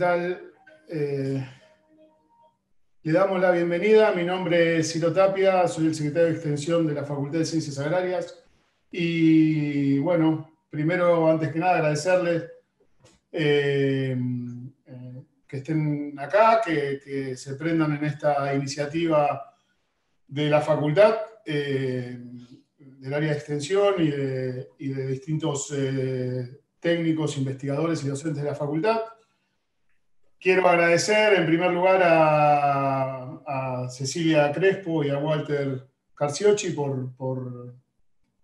tal? Le damos la bienvenida. Mi nombre es Ciro Tapia, soy el secretario de Extensión de la Facultad de Ciencias Agrarias. Y bueno, primero, antes que nada, agradecerles que estén acá, que se prendan en esta iniciativa de la facultad, del área de extensión y de distintos técnicos, investigadores y docentes de la facultad. Quiero agradecer en primer lugar a Cecilia Crespo y a Walter Carciocci por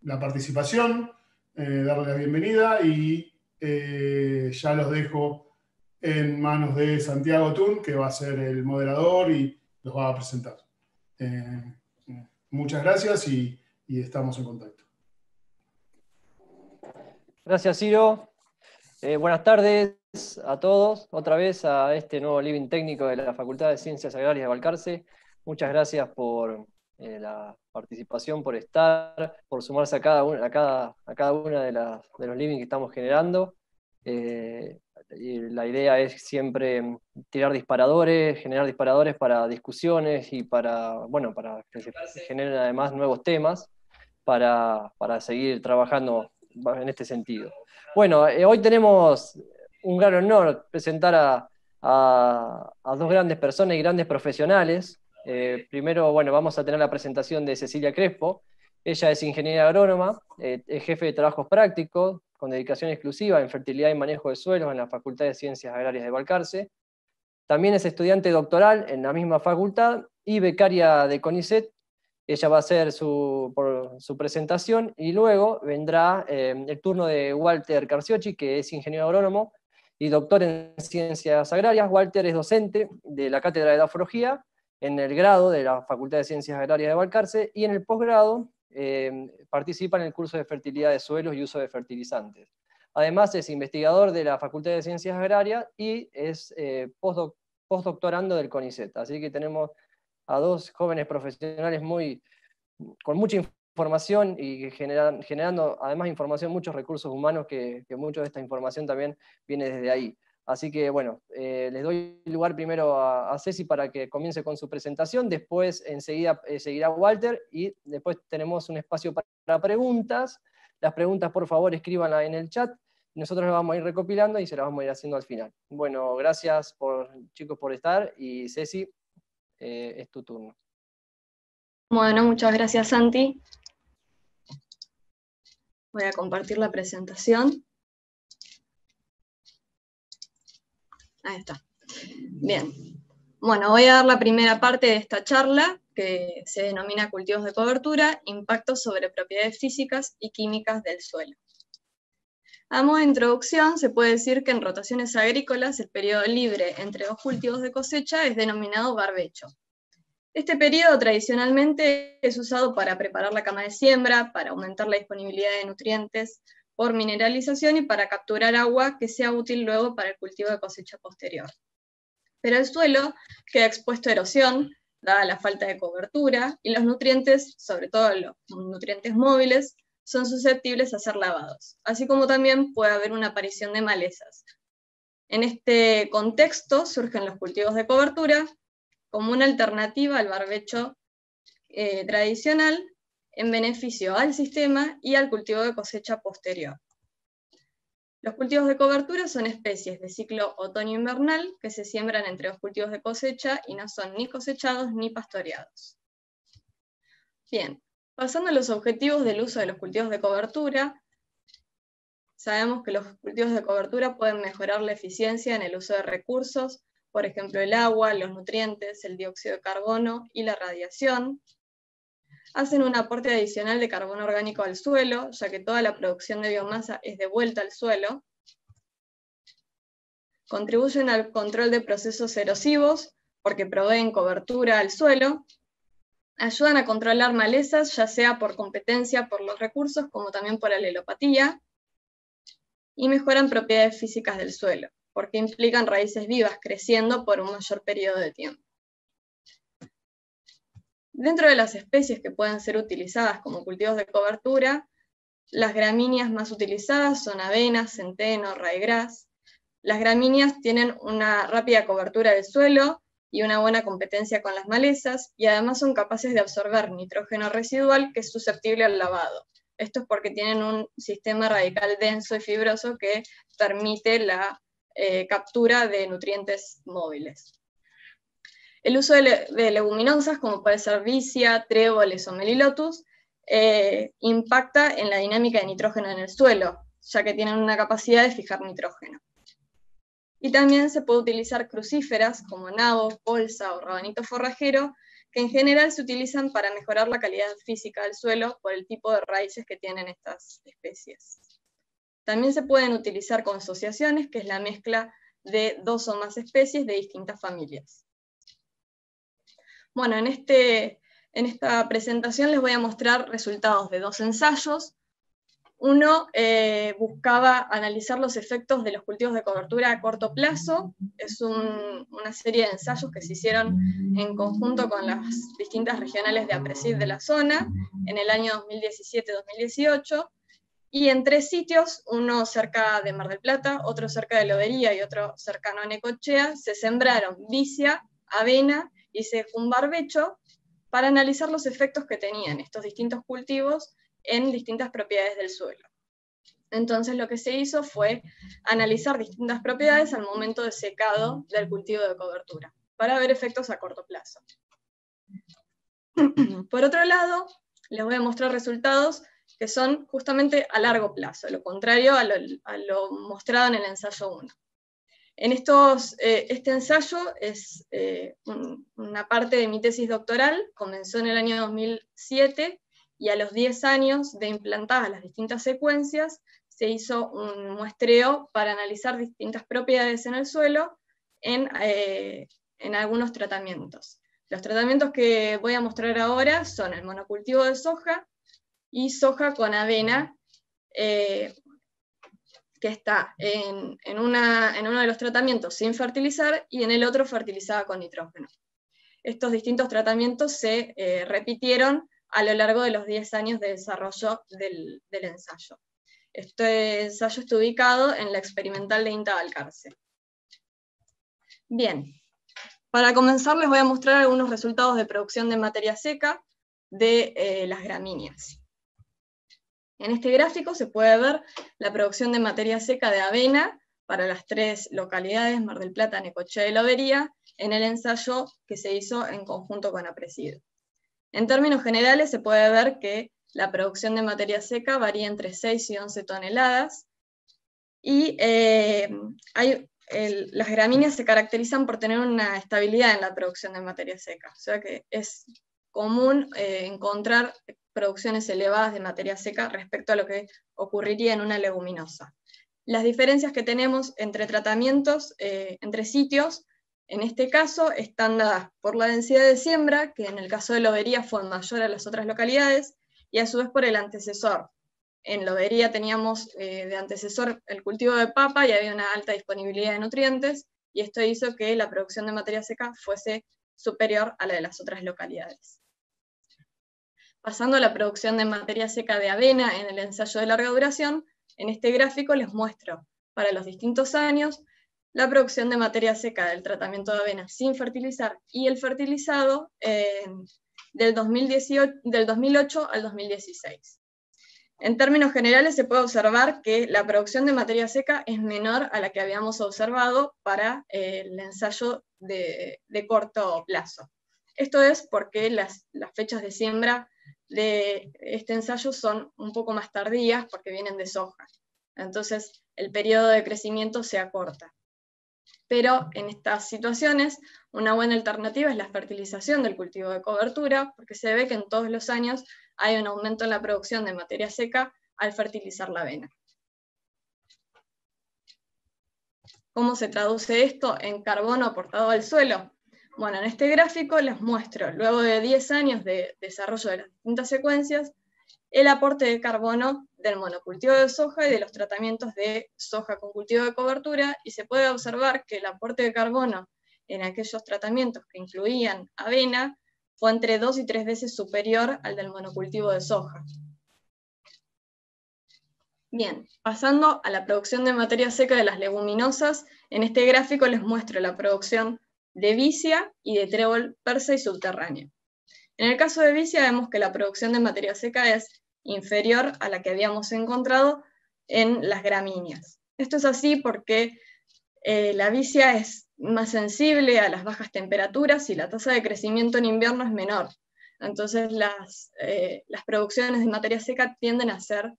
la participación, darle la bienvenida y ya los dejo en manos de Santiago Tun, que va a ser el moderador y los va a presentar. Muchas gracias y estamos en contacto. Gracias, Ciro. Buenas tardes a todos, otra vez a este nuevo living técnico de la Facultad de Ciencias Agrarias de Balcarce. Muchas gracias por la participación, por estar, por sumarse a cada una de los living que estamos generando. Y la idea es siempre tirar disparadores, generar disparadores para discusiones y para que se generen además nuevos temas para seguir trabajando en este sentido. Bueno, hoy tenemos un gran honor presentar a dos grandes personas y grandes profesionales. Primero, vamos a tener la presentación de Cecilia Crespo. Ella es ingeniera agrónoma, es jefe de trabajos prácticos, con dedicación exclusiva en fertilidad y manejo de suelos en la Facultad de Ciencias Agrarias de Balcarce. También es estudiante doctoral en la misma facultad y becaria de CONICET. Ella va a hacer su presentación y luego vendrá el turno de Walter Carciocci, que es ingeniero agrónomo y doctor en ciencias agrarias. Walter es docente de la Cátedra de Edafología en el grado de la Facultad de Ciencias Agrarias de Balcarce y en el posgrado participa en el curso de fertilidad de suelos y uso de fertilizantes. Además es investigador de la Facultad de Ciencias Agrarias y es postdoctorando del CONICET. Así que tenemos a dos jóvenes profesionales con mucha información y generando además información, muchos recursos humanos, que mucho de esta información también viene desde ahí. Así que les doy lugar primero a Ceci para que comience con su presentación, después enseguida seguirá Walter y después tenemos un espacio para preguntas. Las preguntas, por favor, escríbanlas en el chat. Nosotros las vamos a ir recopilando y se las vamos a ir haciendo al final. Bueno, gracias chicos por estar y Ceci, es tu turno. Bueno, muchas gracias, Santi. Voy a compartir la presentación. Ahí está. Bien. Bueno, voy a dar la primera parte de esta charla, que se denomina Cultivos de cobertura, impactos sobre propiedades físicas y químicas del suelo. A modo de introducción, se puede decir que en rotaciones agrícolas el periodo libre entre dos cultivos de cosecha es denominado barbecho. Este periodo tradicionalmente es usado para preparar la cama de siembra, para aumentar la disponibilidad de nutrientes por mineralización y para capturar agua que sea útil luego para el cultivo de cosecha posterior. Pero el suelo queda expuesto a erosión, dada la falta de cobertura, y los nutrientes, sobre todo los nutrientes móviles, son susceptibles a ser lavados, así como también puede haber una aparición de malezas. En este contexto surgen los cultivos de cobertura, como una alternativa al barbecho tradicional en beneficio al sistema y al cultivo de cosecha posterior. Los cultivos de cobertura son especies de ciclo otoño-invernal que se siembran entre los cultivos de cosecha y no son ni cosechados ni pastoreados. Bien, pasando a los objetivos del uso de los cultivos de cobertura, sabemos que los cultivos de cobertura pueden mejorar la eficiencia en el uso de recursos, por ejemplo, el agua, los nutrientes, el dióxido de carbono y la radiación. Hacen un aporte adicional de carbono orgánico al suelo, ya que toda la producción de biomasa es devuelta al suelo. Contribuyen al control de procesos erosivos, porque proveen cobertura al suelo. Ayudan a controlar malezas, ya sea por competencia por los recursos, como también por alelopatía. Y mejoran propiedades físicas del suelo, porque implican raíces vivas creciendo por un mayor periodo de tiempo. Dentro de las especies que pueden ser utilizadas como cultivos de cobertura, las gramíneas más utilizadas son avena, centeno, ryegrass, Las gramíneas tienen una rápida cobertura del suelo y una buena competencia con las malezas, y además son capaces de absorber nitrógeno residual que es susceptible al lavado. Esto es porque tienen un sistema radical denso y fibroso que permite la captura de nutrientes móviles. El uso de leguminosas, como puede ser vicia, tréboles o melilotus, impacta en la dinámica de nitrógeno en el suelo, ya que tienen una capacidad de fijar nitrógeno. Y también se puede utilizar crucíferas como nabo, colza o rabanito forrajero, que en general se utilizan para mejorar la calidad física del suelo por el tipo de raíces que tienen estas especies. También se pueden utilizar consociaciones, que es la mezcla de 2 o más especies de distintas familias. Bueno, en esta presentación les voy a mostrar resultados de 2 ensayos. Uno buscaba analizar los efectos de los cultivos de cobertura a corto plazo. Es una serie de ensayos que se hicieron en conjunto con las distintas regionales de APRESID de la zona en el año 2017-2018, y en 3 sitios, uno cerca de Mar del Plata, otro cerca de Lobería y otro cercano a Necochea, se sembraron vicia, avena y barbecho para analizar los efectos que tenían estos distintos cultivos en distintas propiedades del suelo. Entonces lo que se hizo fue analizar distintas propiedades al momento de secado del cultivo de cobertura, para ver efectos a corto plazo. Por otro lado, les voy a mostrar resultados que son justamente a largo plazo, lo contrario a lo mostrado en el ensayo 1. Este ensayo es una parte de mi tesis doctoral, comenzó en el año 2007, y a los 10 años de implantadas las distintas secuencias, se hizo un muestreo para analizar distintas propiedades en el suelo en algunos tratamientos. Los tratamientos que voy a mostrar ahora son el monocultivo de soja y soja con avena, que está en uno de los tratamientos sin fertilizar y en el otro fertilizada con nitrógeno. Estos distintos tratamientos se repitieron a lo largo de los 10 años de desarrollo del ensayo. Este ensayo está ubicado en la experimental de INTA Balcarce. Bien, para comenzar les voy a mostrar algunos resultados de producción de materia seca de las gramíneas. En este gráfico se puede ver la producción de materia seca de avena para las 3 localidades, Mar del Plata, Necochea y Lobería, en el ensayo que se hizo en conjunto con APRESID. En términos generales se puede ver que la producción de materia seca varía entre 6 y 11 toneladas, y las gramíneas se caracterizan por tener una estabilidad en la producción de materia seca, o sea que es común encontrar producciones elevadas de materia seca respecto a lo que ocurriría en una leguminosa. Las diferencias que tenemos entre tratamientos, entre sitios, en este caso están dadas por la densidad de siembra, que en el caso de Lobería fue mayor a las otras localidades, y a su vez por el antecesor. En Lobería teníamos de antecesor el cultivo de papa y había una alta disponibilidad de nutrientes, y esto hizo que la producción de materia seca fuese superior a la de las otras localidades. Pasando a la producción de materia seca de avena en el ensayo de larga duración, en este gráfico les muestro para los distintos años la producción de materia seca del tratamiento de avena sin fertilizar y el fertilizado del 2008 al 2016. En términos generales se puede observar que la producción de materia seca es menor a la que habíamos observado para el ensayo de corto plazo. Esto es porque las fechas de siembra de este ensayo son un poco más tardías porque vienen de soja. Entonces el periodo de crecimiento se acorta. Pero en estas situaciones una buena alternativa es la fertilización del cultivo de cobertura, porque se ve que en todos los años hay un aumento en la producción de materia seca al fertilizar la avena. ¿Cómo se traduce esto en carbono aportado al suelo? Bueno, en este gráfico les muestro, luego de 10 años de desarrollo de las distintas secuencias, el aporte de carbono del monocultivo de soja y de los tratamientos de soja con cultivo de cobertura, y se puede observar que el aporte de carbono en aquellos tratamientos que incluían avena fue entre 2 y 3 veces superior al del monocultivo de soja. Bien, pasando a la producción de materia seca de las leguminosas, en este gráfico les muestro la producción de vicia y de trébol persa y subterráneo. En el caso de vicia vemos que la producción de materia seca es inferior a la que habíamos encontrado en las gramíneas. Esto es así porque la vicia es más sensible a las bajas temperaturas y la tasa de crecimiento en invierno es menor. Entonces las producciones de materia seca tienden a ser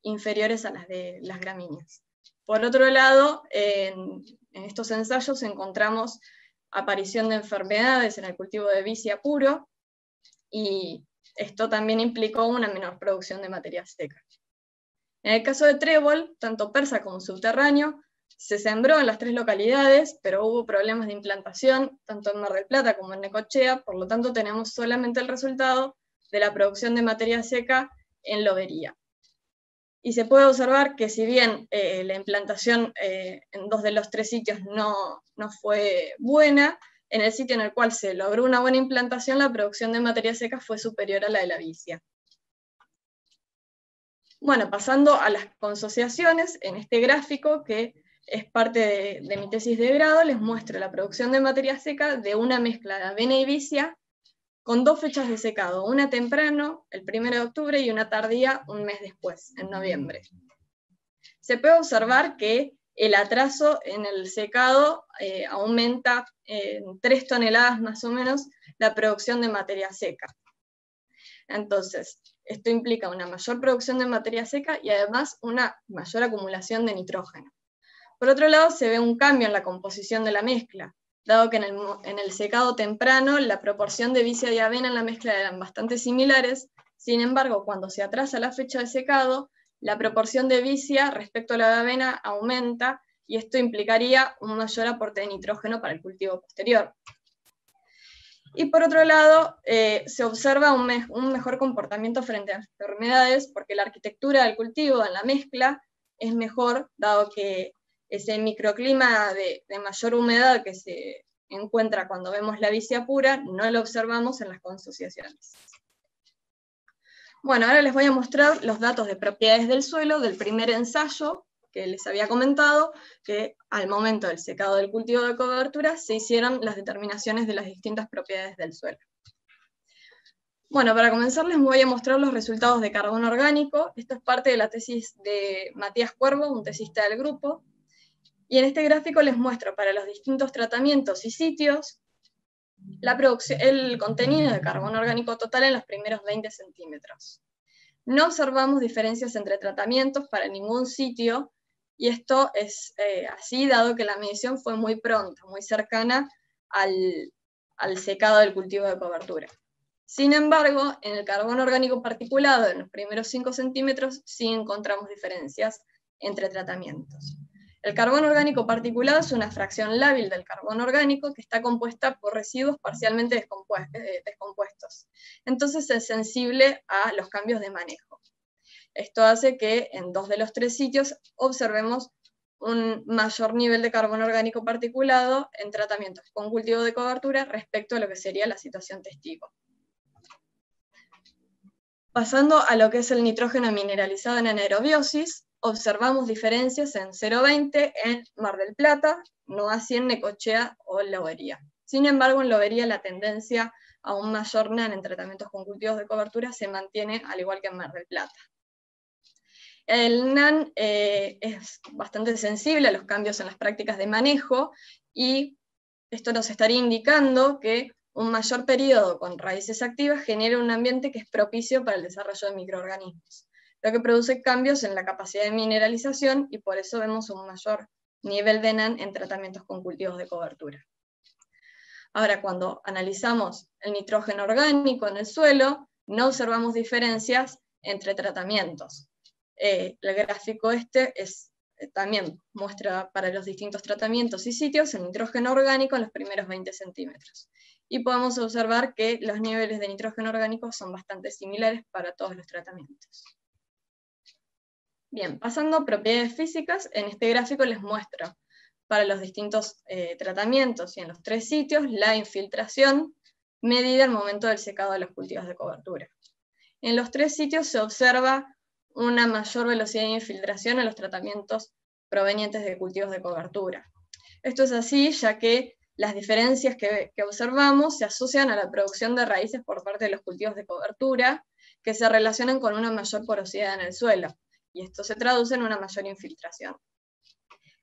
inferiores a las de las gramíneas. Por otro lado, en estos ensayos encontramos aparición de enfermedades en el cultivo de vicia puro, y esto también implicó una menor producción de materia seca. En el caso de trébol, tanto persa como subterráneo, se sembró en las 3 localidades, pero hubo problemas de implantación, tanto en Mar del Plata como en Necochea, por lo tanto tenemos solamente el resultado de la producción de materia seca en Lobería. Y se puede observar que si bien la implantación en 2 de los 3 sitios no fue buena, en el sitio en el cual se logró una buena implantación, la producción de materia seca fue superior a la de la vicia. Bueno, pasando a las consociaciones, en este gráfico, que es parte de mi tesis de grado, les muestro la producción de materia seca de una mezcla de avena y vicia, con 2 fechas de secado, una temprano, el 1 de octubre, y una tardía, un mes después, en noviembre. Se puede observar que el atraso en el secado aumenta en 3 toneladas más o menos la producción de materia seca. Entonces, esto implica una mayor producción de materia seca y además una mayor acumulación de nitrógeno. Por otro lado, se ve un cambio en la composición de la mezcla, dado que en el secado temprano la proporción de vicia y avena en la mezcla eran bastante similares. Sin embargo, cuando se atrasa la fecha de secado, la proporción de vicia respecto a la de avena aumenta, y esto implicaría un mayor aporte de nitrógeno para el cultivo posterior. Y por otro lado, se observa un mejor comportamiento frente a enfermedades, porque la arquitectura del cultivo en la mezcla es mejor, dado que ese microclima de mayor humedad que se encuentra cuando vemos la vicia pura, no lo observamos en las consociaciones. Bueno, ahora les voy a mostrar los datos de propiedades del suelo del primer ensayo que les había comentado, que al momento del secado del cultivo de cobertura se hicieron las determinaciones de las distintas propiedades del suelo. Bueno, para comenzar les voy a mostrar los resultados de carbono orgánico. Esto es parte de la tesis de Matías Cuervo, un tesista del grupo. Y en este gráfico les muestro para los distintos tratamientos y sitios el contenido de carbono orgánico total en los primeros 20 centímetros. No observamos diferencias entre tratamientos para ningún sitio, y esto es así dado que la medición fue muy pronta, muy cercana al secado del cultivo de cobertura. Sin embargo, en el carbono orgánico particulado en los primeros 5 centímetros sí encontramos diferencias entre tratamientos. El carbono orgánico particulado es una fracción lábil del carbono orgánico que está compuesta por residuos parcialmente descompuestos. Entonces es sensible a los cambios de manejo. Esto hace que en 2 de los 3 sitios observemos un mayor nivel de carbono orgánico particulado en tratamientos con cultivo de cobertura respecto a lo que sería la situación testigo. Pasando a lo que es el nitrógeno mineralizado en anaerobiosis, observamos diferencias en 0,20 en Mar del Plata, no así en Necochea o en Lobería. Sin embargo, en Lobería la tendencia a un mayor NAN en tratamientos con cultivos de cobertura se mantiene al igual que en Mar del Plata. El NAN es bastante sensible a los cambios en las prácticas de manejo, y esto nos estaría indicando que un mayor periodo con raíces activas genera un ambiente que es propicio para el desarrollo de microorganismos, lo que produce cambios en la capacidad de mineralización, y por eso vemos un mayor nivel de NAN en tratamientos con cultivos de cobertura. Ahora, cuando analizamos el nitrógeno orgánico en el suelo, no observamos diferencias entre tratamientos. El gráfico también muestra para los distintos tratamientos y sitios el nitrógeno orgánico en los primeros 20 centímetros. Y podemos observar que los niveles de nitrógeno orgánico son bastante similares para todos los tratamientos. Bien, pasando a propiedades físicas, en este gráfico les muestro para los distintos tratamientos y en los 3 sitios la infiltración medida al momento del secado de los cultivos de cobertura. En los 3 sitios se observa una mayor velocidad de infiltración en los tratamientos provenientes de cultivos de cobertura. Esto es así, ya que las diferencias que observamos se asocian a la producción de raíces por parte de los cultivos de cobertura, que se relacionan con una mayor porosidad en el suelo, y esto se traduce en una mayor infiltración.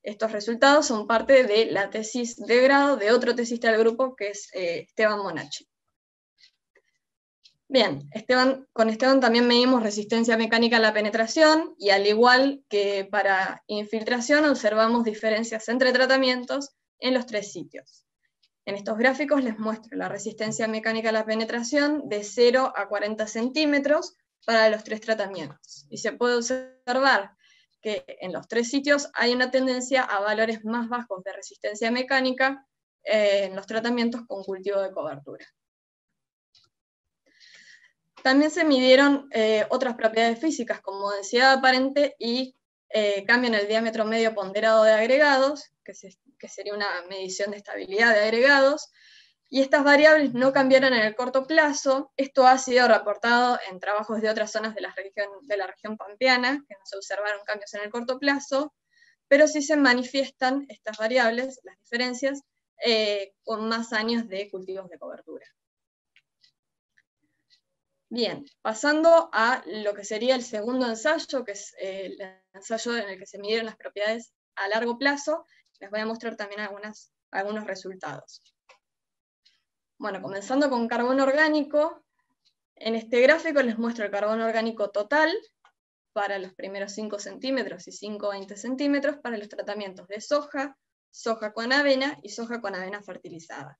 Estos resultados son parte de la tesis de grado de otro tesista del grupo, que es Esteban Monacci. Bien, con Esteban también medimos resistencia mecánica a la penetración, y al igual que para infiltración, observamos diferencias entre tratamientos en los 3 sitios. En estos gráficos les muestro la resistencia mecánica a la penetración de 0 a 40 centímetros para los 3 tratamientos. Y se puede observar que en los 3 sitios hay una tendencia a valores más bajos de resistencia mecánica en los tratamientos con cultivo de cobertura. También se midieron otras propiedades físicas, como densidad aparente y cambio en el diámetro medio ponderado de agregados, que sería una medición de estabilidad de agregados, y estas variables no cambiaron en el corto plazo. Esto ha sido reportado en trabajos de otras zonas de la región pampeana, que no se observaron cambios en el corto plazo, pero sí se manifiestan estas variables, las diferencias, con más años de cultivos de cobertura. Bien, pasando a lo que sería el segundo ensayo, que es el ensayo en el que se midieron las propiedades a largo plazo, les voy a mostrar también algunos resultados. Bueno, comenzando con carbono orgánico, en este gráfico les muestro el carbono orgánico total para los primeros 5 centímetros y 5-20 centímetros para los tratamientos de soja, soja con avena y soja con avena fertilizada.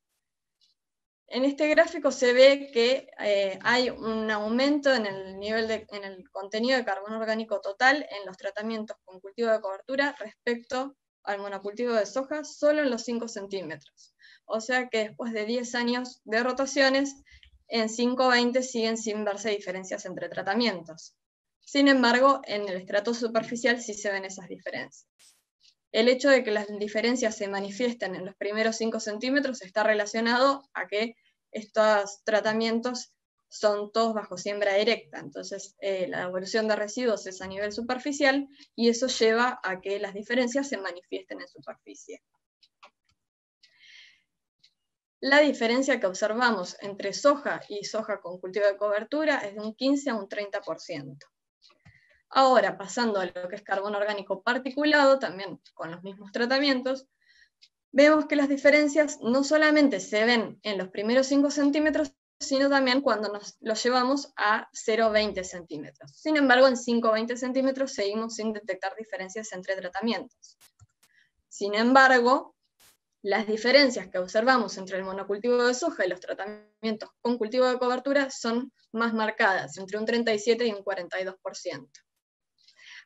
En este gráfico se ve que hay un aumento en el contenido de carbono orgánico total en los tratamientos con cultivo de cobertura respecto al monocultivo de soja solo en los 5 centímetros. O sea que después de 10 años de rotaciones, en 5-20 siguen sin verse diferencias entre tratamientos. Sin embargo, en el estrato superficial sí se ven esas diferencias. El hecho de que las diferencias se manifiesten en los primeros 5 centímetros está relacionado a que estos tratamientos son todos bajo siembra directa, entonces la evolución de residuos es a nivel superficial y eso lleva a que las diferencias se manifiesten en superficie. La diferencia que observamos entre soja y soja con cultivo de cobertura es de un 15 a un 30%. Ahora, pasando a lo que es carbono orgánico particulado, también con los mismos tratamientos, vemos que las diferencias no solamente se ven en los primeros 5 centímetros, sino también cuando los llevamos a 0,20 centímetros. Sin embargo, en 5-20 centímetros seguimos sin detectar diferencias entre tratamientos. Sin embargo, las diferencias que observamos entre el monocultivo de soja y los tratamientos con cultivo de cobertura son más marcadas, entre un 37 y un 42%.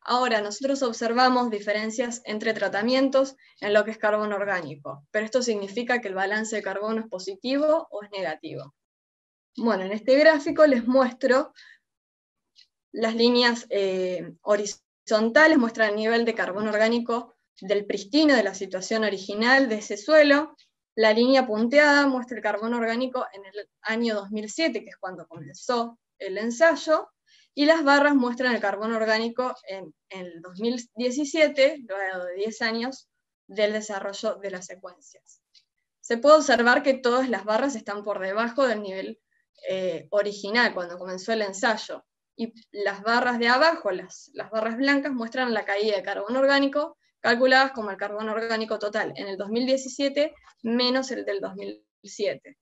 Ahora, nosotros observamos diferencias entre tratamientos en lo que es carbono orgánico, pero esto significa que el balance de carbono es positivo o es negativo. Bueno, en este gráfico les muestro las líneas horizontales, muestran el nivel de carbono orgánico del pristino, de la situación original de ese suelo. La línea punteada muestra el carbono orgánico en el año 2007, que es cuando comenzó el ensayo, y las barras muestran el carbono orgánico en el 2017, luego de 10 años del desarrollo de las secuencias. Se puede observar que todas las barras están por debajo del nivel original, cuando comenzó el ensayo, y las barras de abajo, las barras blancas, muestran la caída de carbono orgánico, calculadas como el carbono orgánico total en el 2017 menos el del 2007.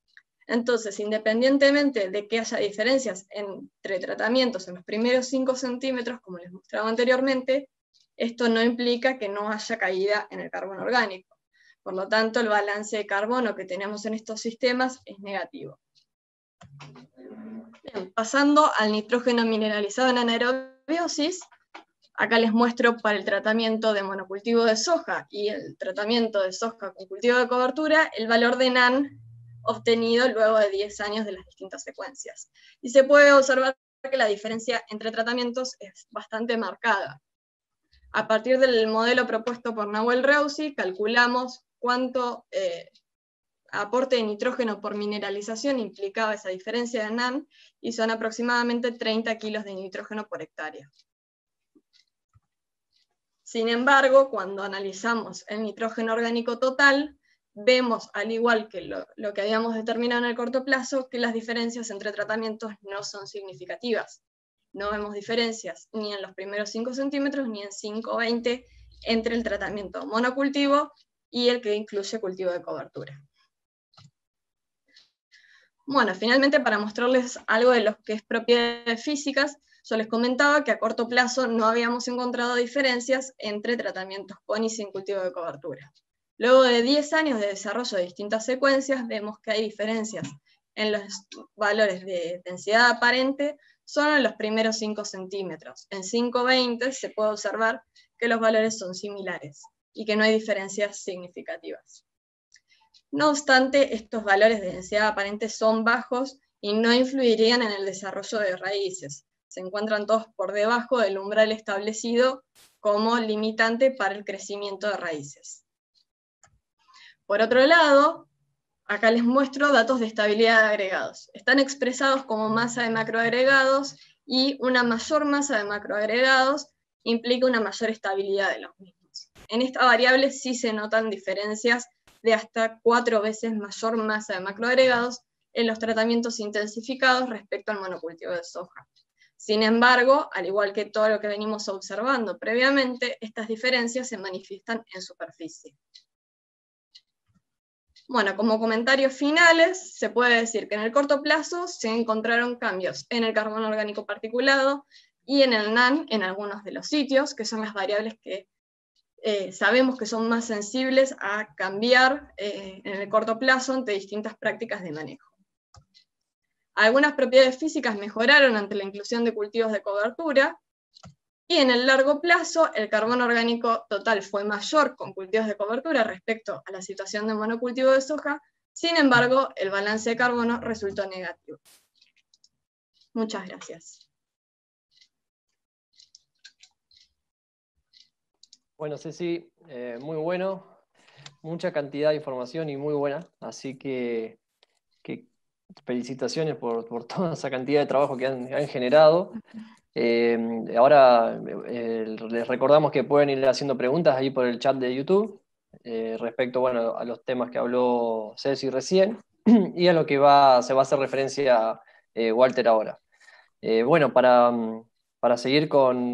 Entonces, independientemente de que haya diferencias entre tratamientos en los primeros 5 centímetros, como les mostraba anteriormente, esto no implica que no haya caída en el carbono orgánico. Por lo tanto, el balance de carbono que tenemos en estos sistemas es negativo. Bien, pasando al nitrógeno mineralizado en anaerobiosis, acá les muestro para el tratamiento de monocultivo de soja y el tratamiento de soja con cultivo de cobertura, el valor de NaN obtenido luego de 10 años de las distintas secuencias. Y se puede observar que la diferencia entre tratamientos es bastante marcada. A partir del modelo propuesto por Nahuel Reusi, calculamos cuánto aporte de nitrógeno por mineralización implicaba esa diferencia de NaN, y son aproximadamente 30 kilos de nitrógeno por hectárea. Sin embargo, cuando analizamos el nitrógeno orgánico total, vemos, al igual que lo que habíamos determinado en el corto plazo, que las diferencias entre tratamientos no son significativas. No vemos diferencias ni en los primeros 5 centímetros ni en 5,20 entre el tratamiento monocultivo y el que incluye cultivo de cobertura. Bueno, finalmente, para mostrarles algo de lo que es propiedades físicas, yo les comentaba que a corto plazo no habíamos encontrado diferencias entre tratamientos con y sin cultivo de cobertura. Luego de 10 años de desarrollo de distintas secuencias, vemos que hay diferencias en los valores de densidad aparente solo en los primeros 5 centímetros. En 5,20 se puede observar que los valores son similares y que no hay diferencias significativas. No obstante, estos valores de densidad aparente son bajos y no influirían en el desarrollo de raíces. Se encuentran todos por debajo del umbral establecido como limitante para el crecimiento de raíces. Por otro lado, acá les muestro datos de estabilidad de agregados. Están expresados como masa de macroagregados y una mayor masa de macroagregados implica una mayor estabilidad de los mismos. En esta variable sí se notan diferencias de hasta 4 veces mayor masa de macroagregados en los tratamientos intensificados respecto al monocultivo de soja. Sin embargo, al igual que todo lo que venimos observando previamente, estas diferencias se manifiestan en superficie. Bueno, como comentarios finales, se puede decir que en el corto plazo se encontraron cambios en el carbono orgánico particulado y en el NaN en algunos de los sitios, que son las variables que sabemos que son más sensibles a cambiar en el corto plazo ante distintas prácticas de manejo. Algunas propiedades físicas mejoraron ante la inclusión de cultivos de cobertura, y en el largo plazo el carbono orgánico total fue mayor con cultivos de cobertura respecto a la situación de monocultivo de soja. Sin embargo, el balance de carbono resultó negativo. Muchas gracias. Bueno, Ceci, muy bueno, mucha cantidad de información y muy buena, así que felicitaciones por toda esa cantidad de trabajo que han generado. Ahora les recordamos que pueden ir haciendo preguntas ahí por el chat de YouTube respecto, bueno, a los temas que habló Ceci recién y a lo que se va a hacer referencia Walter ahora. Bueno, para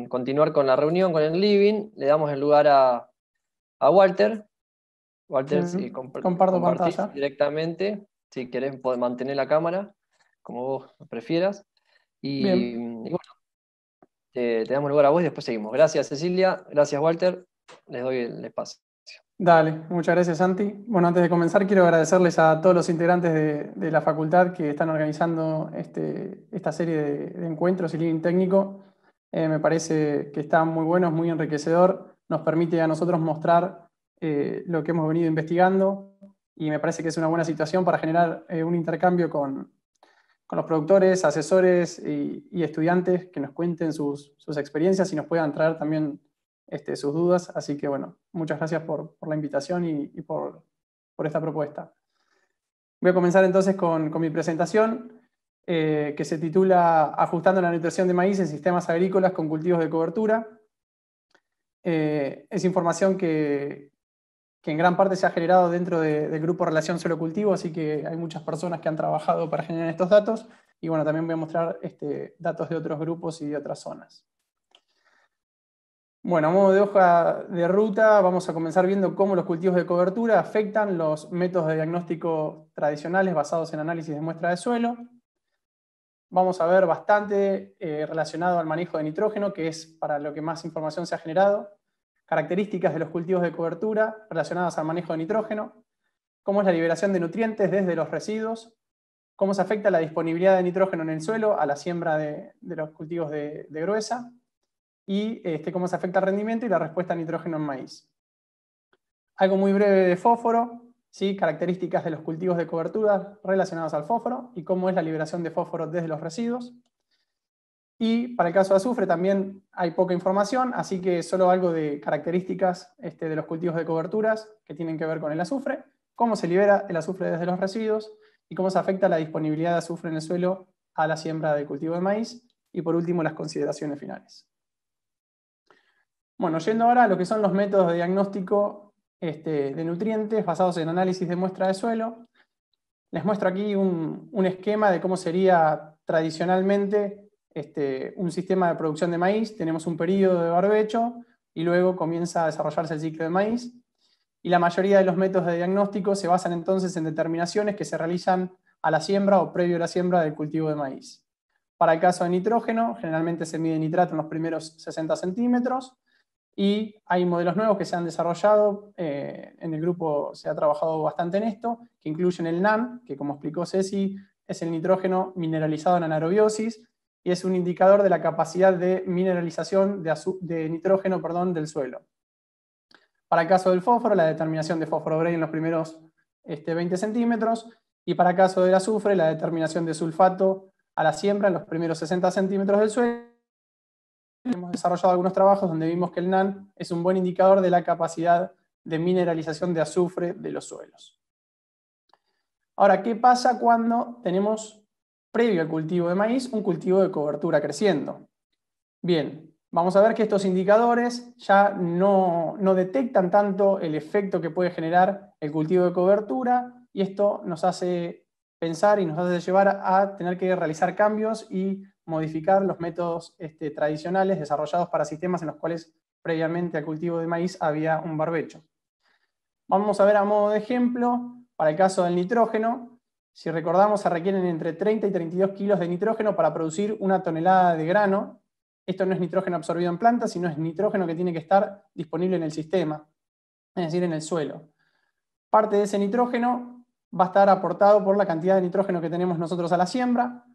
continuar con la reunión, con el living, le damos el lugar a Walter. Walter, Sí, si comparto compartís pantalla directamente, si querés mantener la cámara, como vos prefieras. Y bueno, te damos lugar a vos y después seguimos. Gracias, Cecilia. Gracias, Walter. Les doy el espacio. Dale, muchas gracias, Santi. Bueno, antes de comenzar, quiero agradecerles a todos los integrantes de la facultad que están organizando esta serie de encuentros y living técnico. Me parece que está muy bueno, es muy enriquecedor. Nos permite a nosotros mostrar lo que hemos venido investigando y me parece que es una buena situación para generar un intercambio con los productores, asesores y estudiantes que nos cuenten sus experiencias y nos puedan traer también sus dudas. Así que bueno, muchas gracias por la invitación y por esta propuesta. Voy a comenzar entonces con mi presentación, que se titula Ajustando la nutrición de maíz en sistemas agrícolas con cultivos de cobertura. Es información que en gran parte se ha generado dentro del grupo Relación Suelo-Cultivo, así que hay muchas personas que han trabajado para generar estos datos, y bueno, también voy a mostrar datos de otros grupos y de otras zonas. Bueno, a modo de hoja de ruta, vamos a comenzar viendo cómo los cultivos de cobertura afectan los métodos de diagnóstico tradicionales basados en análisis de muestra de suelo. Vamos a ver bastante relacionado al manejo de nitrógeno, que es para lo que más información se ha generado. Características de los cultivos de cobertura relacionadas al manejo de nitrógeno, cómo es la liberación de nutrientes desde los residuos, cómo se afecta la disponibilidad de nitrógeno en el suelo a la siembra de los cultivos de gruesa, y cómo se afecta el rendimiento y la respuesta a nitrógeno en maíz. Algo muy breve de fósforo, ¿sí? Características de los cultivos de cobertura relacionados al fósforo y cómo es la liberación de fósforo desde los residuos. Y para el caso de azufre también hay poca información, así que solo algo de características de los cultivos de coberturas que tienen que ver con el azufre, cómo se libera el azufre desde los residuos y cómo se afecta la disponibilidad de azufre en el suelo a la siembra del cultivo de maíz, y por último las consideraciones finales. Bueno, yendo ahora a lo que son los métodos de diagnóstico de nutrientes basados en análisis de muestra de suelo, les muestro aquí un esquema de cómo sería tradicionalmente un sistema de producción de maíz. Tenemos un periodo de barbecho y luego comienza a desarrollarse el ciclo de maíz. Y la mayoría de los métodos de diagnóstico se basan entonces en determinaciones que se realizan a la siembra o previo a la siembra del cultivo de maíz. Para el caso de nitrógeno, generalmente se mide nitrato en los primeros 60 centímetros, y hay modelos nuevos que se han desarrollado, en el grupo se ha trabajado bastante en esto, que incluyen el NAN, que como explicó Ceci, es el nitrógeno mineralizado en anaerobiosis, y es un indicador de la capacidad de mineralización de nitrógeno del suelo. Para el caso del fósforo, la determinación de fósforo Bray en los primeros 20 centímetros, y para el caso del azufre, la determinación de sulfato a la siembra en los primeros 60 centímetros del suelo. Hemos desarrollado algunos trabajos donde vimos que el NAN es un buen indicador de la capacidad de mineralización de azufre de los suelos. Ahora, ¿qué pasa cuando tenemos, previo al cultivo de maíz, un cultivo de cobertura creciendo? Bien, vamos a ver que estos indicadores ya no detectan tanto el efecto que puede generar el cultivo de cobertura, y esto nos hace pensar y nos hace llevar a tener que realizar cambios y modificar los métodos tradicionales desarrollados para sistemas en los cuales previamente al cultivo de maíz había un barbecho. Vamos a ver a modo de ejemplo, para el caso del nitrógeno, si recordamos se requieren entre 30 y 32 kilos de nitrógeno para producir una tonelada de grano. Esto no es nitrógeno absorbido en plantas, sino es nitrógeno que tiene que estar disponible en el sistema, es decir, en el suelo. Parte de ese nitrógeno va a estar aportado por la cantidad de nitrógeno que tenemos nosotros a la siembra,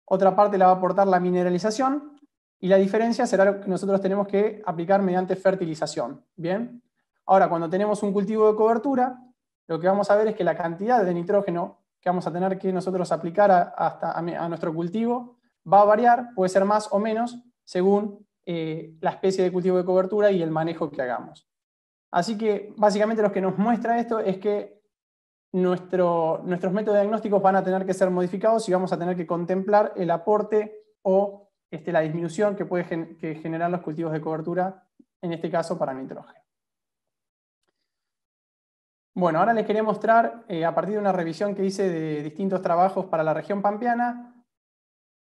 otra parte la va a aportar la mineralización, y la diferencia será lo que nosotros tenemos que aplicar mediante fertilización. ¿Bien? Ahora, cuando tenemos un cultivo de cobertura, lo que vamos a ver es que la cantidad de nitrógeno que vamos a tener que nosotros aplicar a nuestro cultivo va a variar, puede ser más o menos, según la especie de cultivo de cobertura y el manejo que hagamos. Así que, básicamente, lo que nos muestra esto es que nuestros métodos diagnósticos van a tener que ser modificados y vamos a tener que contemplar el aporte o la disminución que puede generar los cultivos de cobertura, en este caso para nitrógeno. Bueno, ahora les quería mostrar, a partir de una revisión que hice de distintos trabajos para la región pampeana,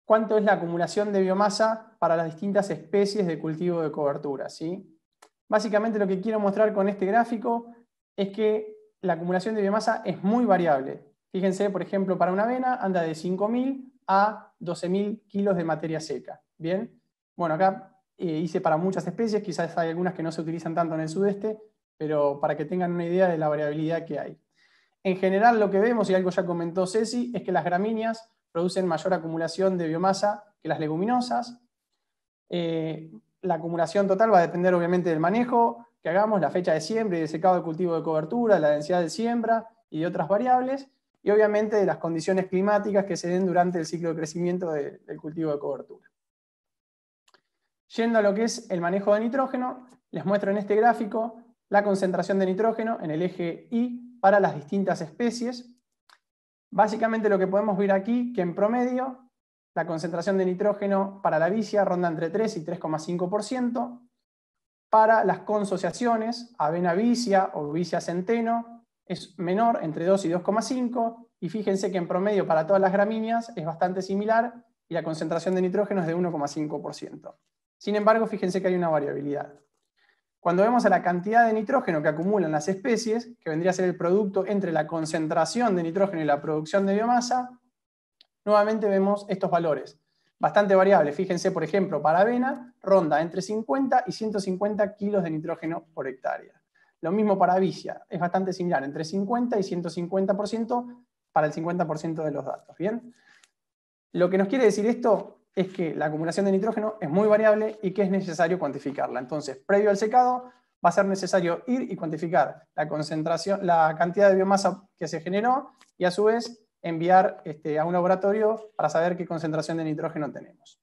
cuánto es la acumulación de biomasa para las distintas especies de cultivo de cobertura, ¿sí? Básicamente lo que quiero mostrar con este gráfico es que la acumulación de biomasa es muy variable. Fíjense, por ejemplo, para una avena anda de 5.000 a 12.000 kilos de materia seca. ¿Bien? Bueno, acá hice para muchas especies, quizás hay algunas que no se utilizan tanto en el sudeste, pero para que tengan una idea de la variabilidad que hay. En general lo que vemos, y algo ya comentó Ceci, es que las gramíneas producen mayor acumulación de biomasa que las leguminosas. La acumulación total va a depender obviamente del manejo que hagamos, la fecha de siembra y de secado del cultivo de cobertura, la densidad de siembra y de otras variables, y obviamente de las condiciones climáticas que se den durante el ciclo de crecimiento del cultivo de cobertura. Yendo a lo que es el manejo de nitrógeno, les muestro en este gráfico la concentración de nitrógeno en el eje Y para las distintas especies. Básicamente lo que podemos ver aquí, que en promedio la concentración de nitrógeno para la vicia ronda entre 3 y 3,5%. Para las consociaciones, avena vicia o vicia centeno, es menor, entre 2 y 2,5. Y fíjense que en promedio para todas las gramíneas es bastante similar y la concentración de nitrógeno es de 1,5%. Sin embargo, fíjense que hay una variabilidad. Cuando vemos a la cantidad de nitrógeno que acumulan las especies, que vendría a ser el producto entre la concentración de nitrógeno y la producción de biomasa, nuevamente vemos estos valores, bastante variables. Fíjense, por ejemplo, para avena ronda entre 50 y 150 kilos de nitrógeno por hectárea. Lo mismo para vicia, es bastante similar, entre 50 y 150% para el 50% de los datos. ¿Bien? Lo que nos quiere decir esto es que la acumulación de nitrógeno es muy variable y que es necesario cuantificarla. Entonces, previo al secado, va a ser necesario ir y cuantificar la concentración, la cantidad de biomasa que se generó, y a su vez enviar a un laboratorio para saber qué concentración de nitrógeno tenemos.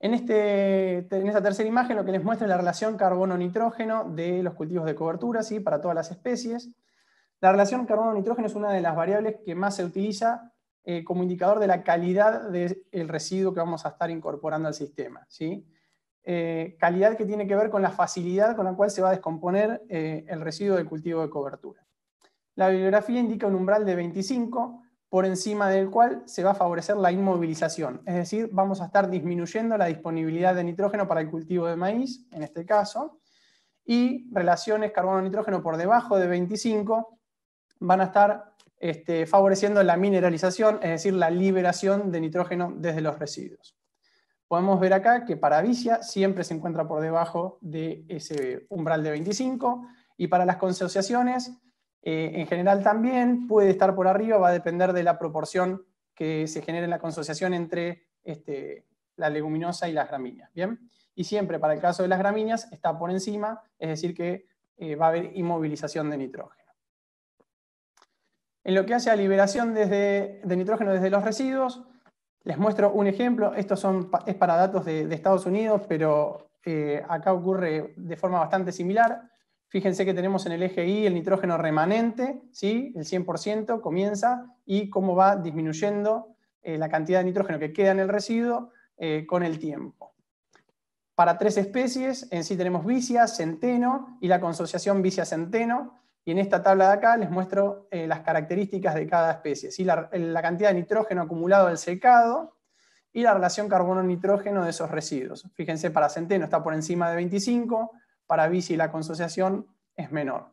En esta tercera imagen lo que les muestra es la relación carbono-nitrógeno de los cultivos de cobertura, ¿sí? Para todas las especies. La relación carbono-nitrógeno es una de las variables que más se utiliza como indicador de la calidad del residuo que vamos a estar incorporando al sistema, ¿sí? calidad que tiene que ver con la facilidad con la cual se va a descomponer el residuo del cultivo de cobertura. La bibliografía indica un umbral de 25, por encima del cual se va a favorecer la inmovilización, es decir, vamos a estar disminuyendo la disponibilidad de nitrógeno para el cultivo de maíz, en este caso, y relaciones carbono-nitrógeno por debajo de 25 van a estar favoreciendo la mineralización, es decir, la liberación de nitrógeno desde los residuos. Podemos ver acá que para vicia siempre se encuentra por debajo de ese umbral de 25, y para las consociaciones, en general también puede estar por arriba, va a depender de la proporción que se genere en la consociación entre la leguminosa y las gramíneas. ¿Bien? Y siempre para el caso de las gramíneas está por encima, es decir que va a haber inmovilización de nitrógeno. En lo que hace a liberación de nitrógeno desde los residuos, les muestro un ejemplo. Esto es para datos de Estados Unidos, pero acá ocurre de forma bastante similar. Fíjense que tenemos en el eje Y el nitrógeno remanente, ¿sí? El 100% comienza, y cómo va disminuyendo la cantidad de nitrógeno que queda en el residuo con el tiempo. Para 3 especies, en sí tenemos vicia, centeno y la consociación vicia-centeno. Y en esta tabla de acá les muestro las características de cada especie, ¿sí? La cantidad de nitrógeno acumulado del secado y la relación carbono-nitrógeno de esos residuos. Fíjense, para centeno está por encima de 25, para vicia y la consociación es menor.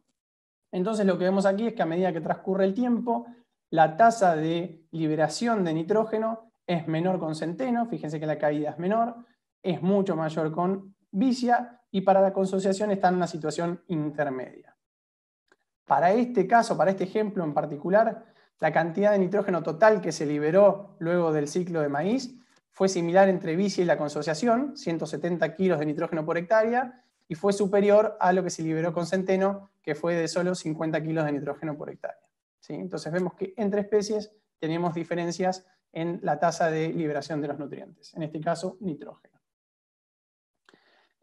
Entonces lo que vemos aquí es que a medida que transcurre el tiempo, la tasa de liberación de nitrógeno es menor con centeno, fíjense que la caída es menor, es mucho mayor con vicia, y para la consociación está en una situación intermedia. Para este caso, para este ejemplo en particular, la cantidad de nitrógeno total que se liberó luego del ciclo de maíz fue similar entre vicia y la consociación, 170 kilos de nitrógeno por hectárea, y fue superior a lo que se liberó con centeno, que fue de solo 50 kilos de nitrógeno por hectárea. ¿Sí? Entonces vemos que entre especies tenemos diferencias en la tasa de liberación de los nutrientes, en este caso nitrógeno.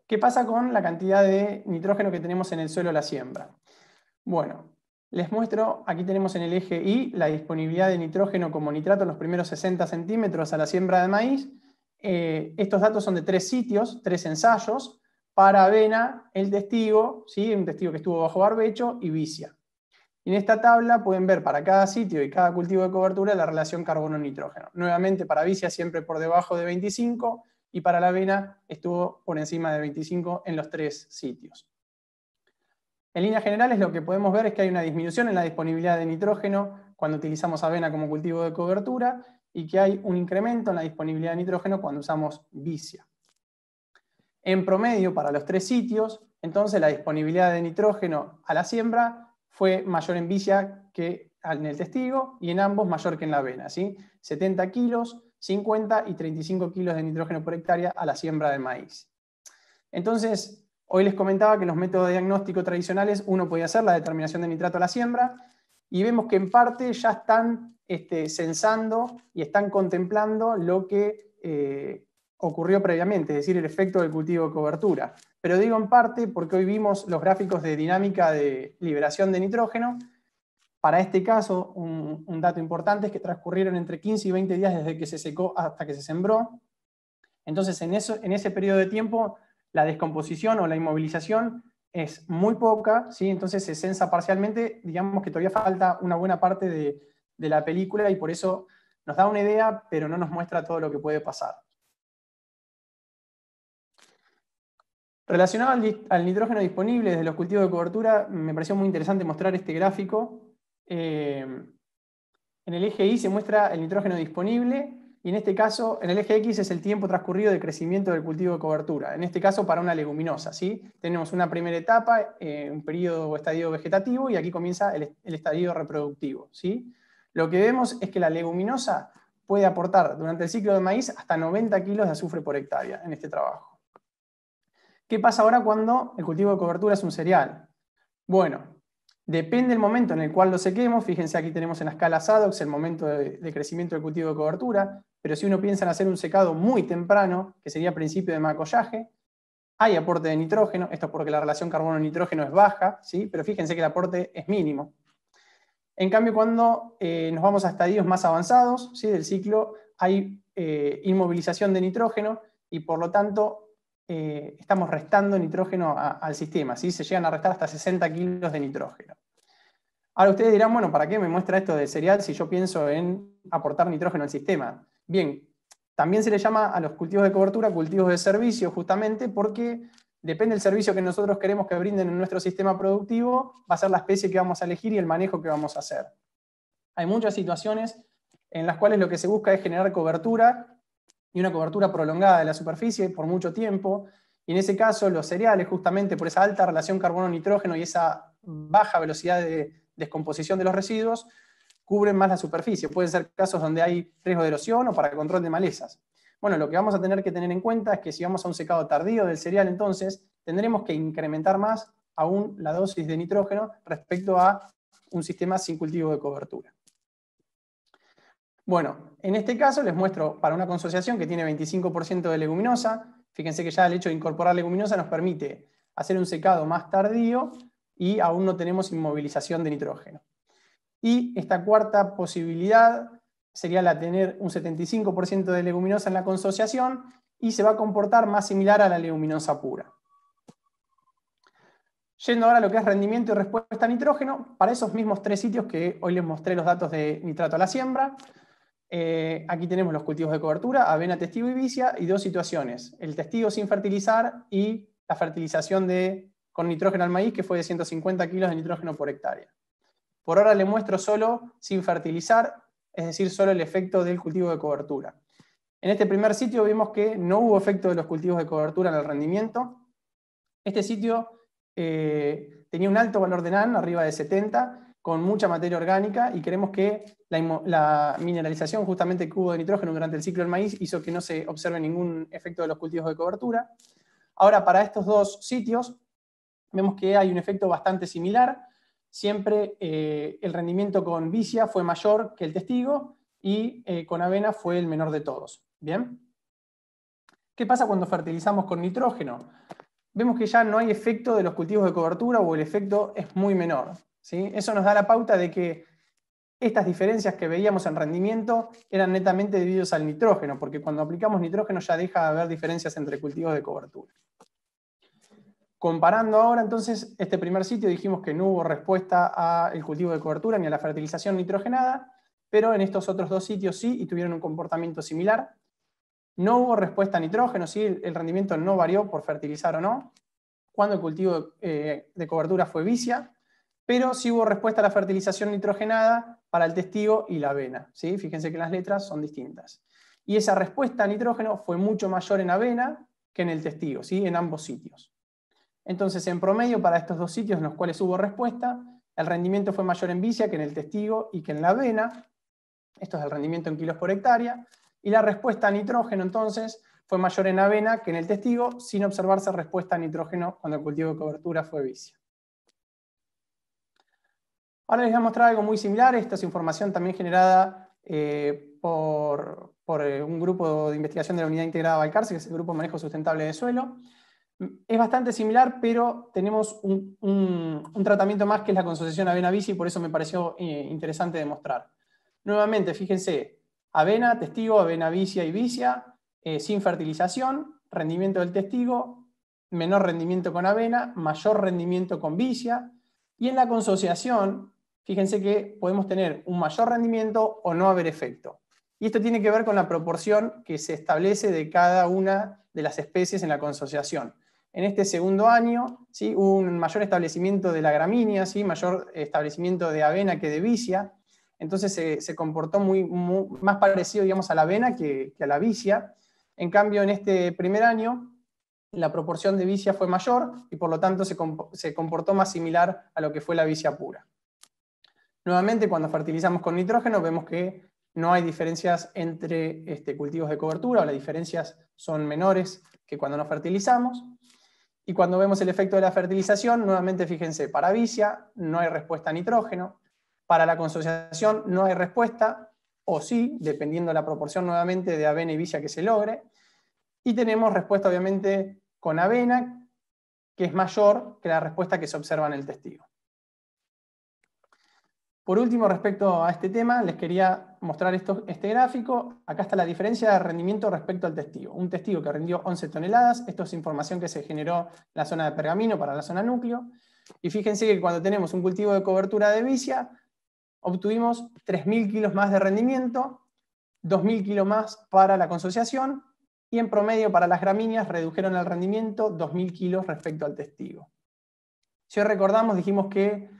¿Qué pasa con la cantidad de nitrógeno que tenemos en el suelo a la siembra? Bueno, les muestro, aquí tenemos en el eje Y la disponibilidad de nitrógeno como nitrato en los primeros 60 centímetros a la siembra de maíz. Estos datos son de 3 sitios, 3 ensayos, para avena, el testigo, ¿sí? Un testigo que estuvo bajo barbecho, y vicia. Y en esta tabla pueden ver para cada sitio y cada cultivo de cobertura la relación carbono-nitrógeno. Nuevamente para vicia siempre por debajo de 25, y para la avena estuvo por encima de 25 en los 3 sitios. En líneas generales lo que podemos ver es que hay una disminución en la disponibilidad de nitrógeno cuando utilizamos avena como cultivo de cobertura, y que hay un incremento en la disponibilidad de nitrógeno cuando usamos vicia. En promedio, para los 3 sitios, entonces la disponibilidad de nitrógeno a la siembra fue mayor en vicia que en el testigo, y en ambos mayor que en la avena, ¿sí? 70 kilos, 50 y 35 kilos de nitrógeno por hectárea a la siembra de maíz. Entonces, hoy les comentaba que los métodos de diagnóstico tradicionales uno podía hacer la determinación de nitrato a la siembra, y vemos que en parte ya están censando y están contemplando lo que ocurrió previamente, es decir, el efecto del cultivo de cobertura. Pero digo en parte porque hoy vimos los gráficos de dinámica de liberación de nitrógeno. Para este caso, un dato importante es que transcurrieron entre 15 y 20 días desde que se secó hasta que se sembró. Entonces, en ese periodo de tiempo, la descomposición o la inmovilización es muy poca, ¿sí? Entonces se censa parcialmente, digamos que todavía falta una buena parte de la película, y por eso nos da una idea, pero no nos muestra todo lo que puede pasar. Relacionado al nitrógeno disponible desde los cultivos de cobertura, me pareció muy interesante mostrar este gráfico. En el eje Y se muestra el nitrógeno disponible, y en este caso, en el eje X es el tiempo transcurrido de crecimiento del cultivo de cobertura, en este caso para una leguminosa, ¿sí? Tenemos una primera etapa, un periodo o estadio vegetativo, y aquí comienza el estadio reproductivo, ¿sí? Lo que vemos es que la leguminosa puede aportar durante el ciclo de maíz hasta 90 kilos de azufre por hectárea en este trabajo. ¿Qué pasa ahora cuando el cultivo de cobertura es un cereal? Bueno, depende del momento en el cual lo sequemos. Fíjense, aquí tenemos en la escala SADOX el momento de crecimiento del cultivo de cobertura, pero si uno piensa en hacer un secado muy temprano, que sería principio de macollaje, hay aporte de nitrógeno. Esto es porque la relación carbono-nitrógeno es baja, ¿sí? Pero fíjense que el aporte es mínimo. En cambio, cuando nos vamos a estadios más avanzados, ¿sí? Del ciclo, hay inmovilización de nitrógeno, y por lo tanto estamos restando nitrógeno al sistema, ¿sí? Se llegan a restar hasta 60 kilos de nitrógeno. Ahora ustedes dirán, bueno, ¿para qué me muestra esto del cereal si yo pienso en aportar nitrógeno al sistema? Bien, también se le llama a los cultivos de cobertura cultivos de servicio, justamente porque depende del servicio que nosotros queremos que brinden en nuestro sistema productivo, va a ser la especie que vamos a elegir y el manejo que vamos a hacer. Hay muchas situaciones en las cuales lo que se busca es generar cobertura, y una cobertura prolongada de la superficie por mucho tiempo, y en ese caso los cereales, justamente por esa alta relación carbono-nitrógeno y esa baja velocidad de descomposición de los residuos, cubren más la superficie. Pueden ser casos donde hay riesgo de erosión o para control de malezas. Bueno, lo que vamos a tener que tener en cuenta es que si vamos a un secado tardío del cereal, entonces tendremos que incrementar más aún la dosis de nitrógeno respecto a un sistema sin cultivo de cobertura. Bueno, en este caso les muestro para una consociación que tiene 25% de leguminosa. Fíjense que ya el hecho de incorporar leguminosa nos permite hacer un secado más tardío y aún no tenemos inmovilización de nitrógeno. Y esta cuarta posibilidad sería la de tener un 75% de leguminosa en la consociación y se va a comportar más similar a la leguminosa pura. Yendo ahora a lo que es rendimiento y respuesta a nitrógeno, para esos mismos tres sitios que hoy les mostré los datos de nitrato a la siembra, aquí tenemos los cultivos de cobertura, avena, testigo y vicia, y dos situaciones: el testigo sin fertilizar y la fertilización con nitrógeno al maíz, que fue de 150 kilos de nitrógeno por hectárea. Por ahora le muestro solo sin fertilizar, es decir, solo el efecto del cultivo de cobertura. En este primer sitio vimos que no hubo efecto de los cultivos de cobertura en el rendimiento. Este sitio tenía un alto valor de NaN, arriba de 70, con mucha materia orgánica, y creemos que la mineralización justamente que hubo de nitrógeno durante el ciclo del maíz hizo que no se observe ningún efecto de los cultivos de cobertura. Ahora, para estos dos sitios, vemos que hay un efecto bastante similar. Siempre el rendimiento con vicia fue mayor que el testigo y con avena fue el menor de todos. ¿Bien? ¿Qué pasa cuando fertilizamos con nitrógeno? Vemos que ya no hay efecto de los cultivos de cobertura o el efecto es muy menor, ¿sí? Eso nos da la pauta de que estas diferencias que veíamos en rendimiento eran netamente debidos al nitrógeno, porque cuando aplicamos nitrógeno ya deja de haber diferencias entre cultivos de cobertura. Comparando ahora, entonces, este primer sitio dijimos que no hubo respuesta al cultivo de cobertura ni a la fertilización nitrogenada, pero en estos otros dos sitios sí, y tuvieron un comportamiento similar. No hubo respuesta a nitrógeno, ¿sí? El rendimiento no varió por fertilizar o no, cuando el cultivo de cobertura fue vicia, pero sí hubo respuesta a la fertilización nitrogenada para el testigo y la avena, ¿sí? Fíjense que las letras son distintas. Y esa respuesta a nitrógeno fue mucho mayor en avena que en el testigo, ¿sí? En ambos sitios. Entonces, en promedio, para estos dos sitios en los cuales hubo respuesta, el rendimiento fue mayor en vicia que en el testigo y que en la avena. Esto es el rendimiento en kilos por hectárea. Y la respuesta a nitrógeno, entonces, fue mayor en avena que en el testigo, sin observarse respuesta a nitrógeno cuando el cultivo de cobertura fue vicia. Ahora les voy a mostrar algo muy similar. Esta es información también generada por un grupo de investigación de la Unidad Integrada Balcarce, que es el Grupo de Manejo Sustentable de Suelo. Es bastante similar, pero tenemos un tratamiento más que es la consociación avena-vicia, y por eso me pareció interesante demostrar. Nuevamente, fíjense, avena, testigo, avena, vicia y vicia, sin fertilización, rendimiento del testigo, menor rendimiento con avena, mayor rendimiento con vicia, y en la consociación, fíjense que podemos tener un mayor rendimiento o no haber efecto. Y esto tiene que ver con la proporción que se establece de cada una de las especies en la consociación. En este segundo año, ¿sí?, hubo un mayor establecimiento de la gramínea, ¿sí?, mayor establecimiento de avena que de vicia. Entonces se comportó más parecido, digamos, a la avena que a la vicia. En cambio, en este primer año, la proporción de vicia fue mayor y por lo tanto se comportó más similar a lo que fue la vicia pura. Nuevamente, cuando fertilizamos con nitrógeno, vemos que no hay diferencias entre cultivos de cobertura, o las diferencias son menores que cuando no fertilizamos. Y cuando vemos el efecto de la fertilización, nuevamente fíjense, para vicia no hay respuesta a nitrógeno, para la consociación no hay respuesta, o sí, dependiendo de la proporción nuevamente de avena y vicia que se logre, y tenemos respuesta obviamente con avena, que es mayor que la respuesta que se observa en el testigo. Por último, respecto a este tema, les quería mostrar este gráfico. Acá está la diferencia de rendimiento respecto al testigo. Un testigo que rindió 11 toneladas, esto es información que se generó en la zona de Pergamino para la zona núcleo. Y fíjense que cuando tenemos un cultivo de cobertura de vicia, obtuvimos 3.000 kilos más de rendimiento, 2.000 kilos más para la consociación, y en promedio para las gramíneas redujeron el rendimiento 2.000 kilos respecto al testigo. Si hoy recordamos, dijimos que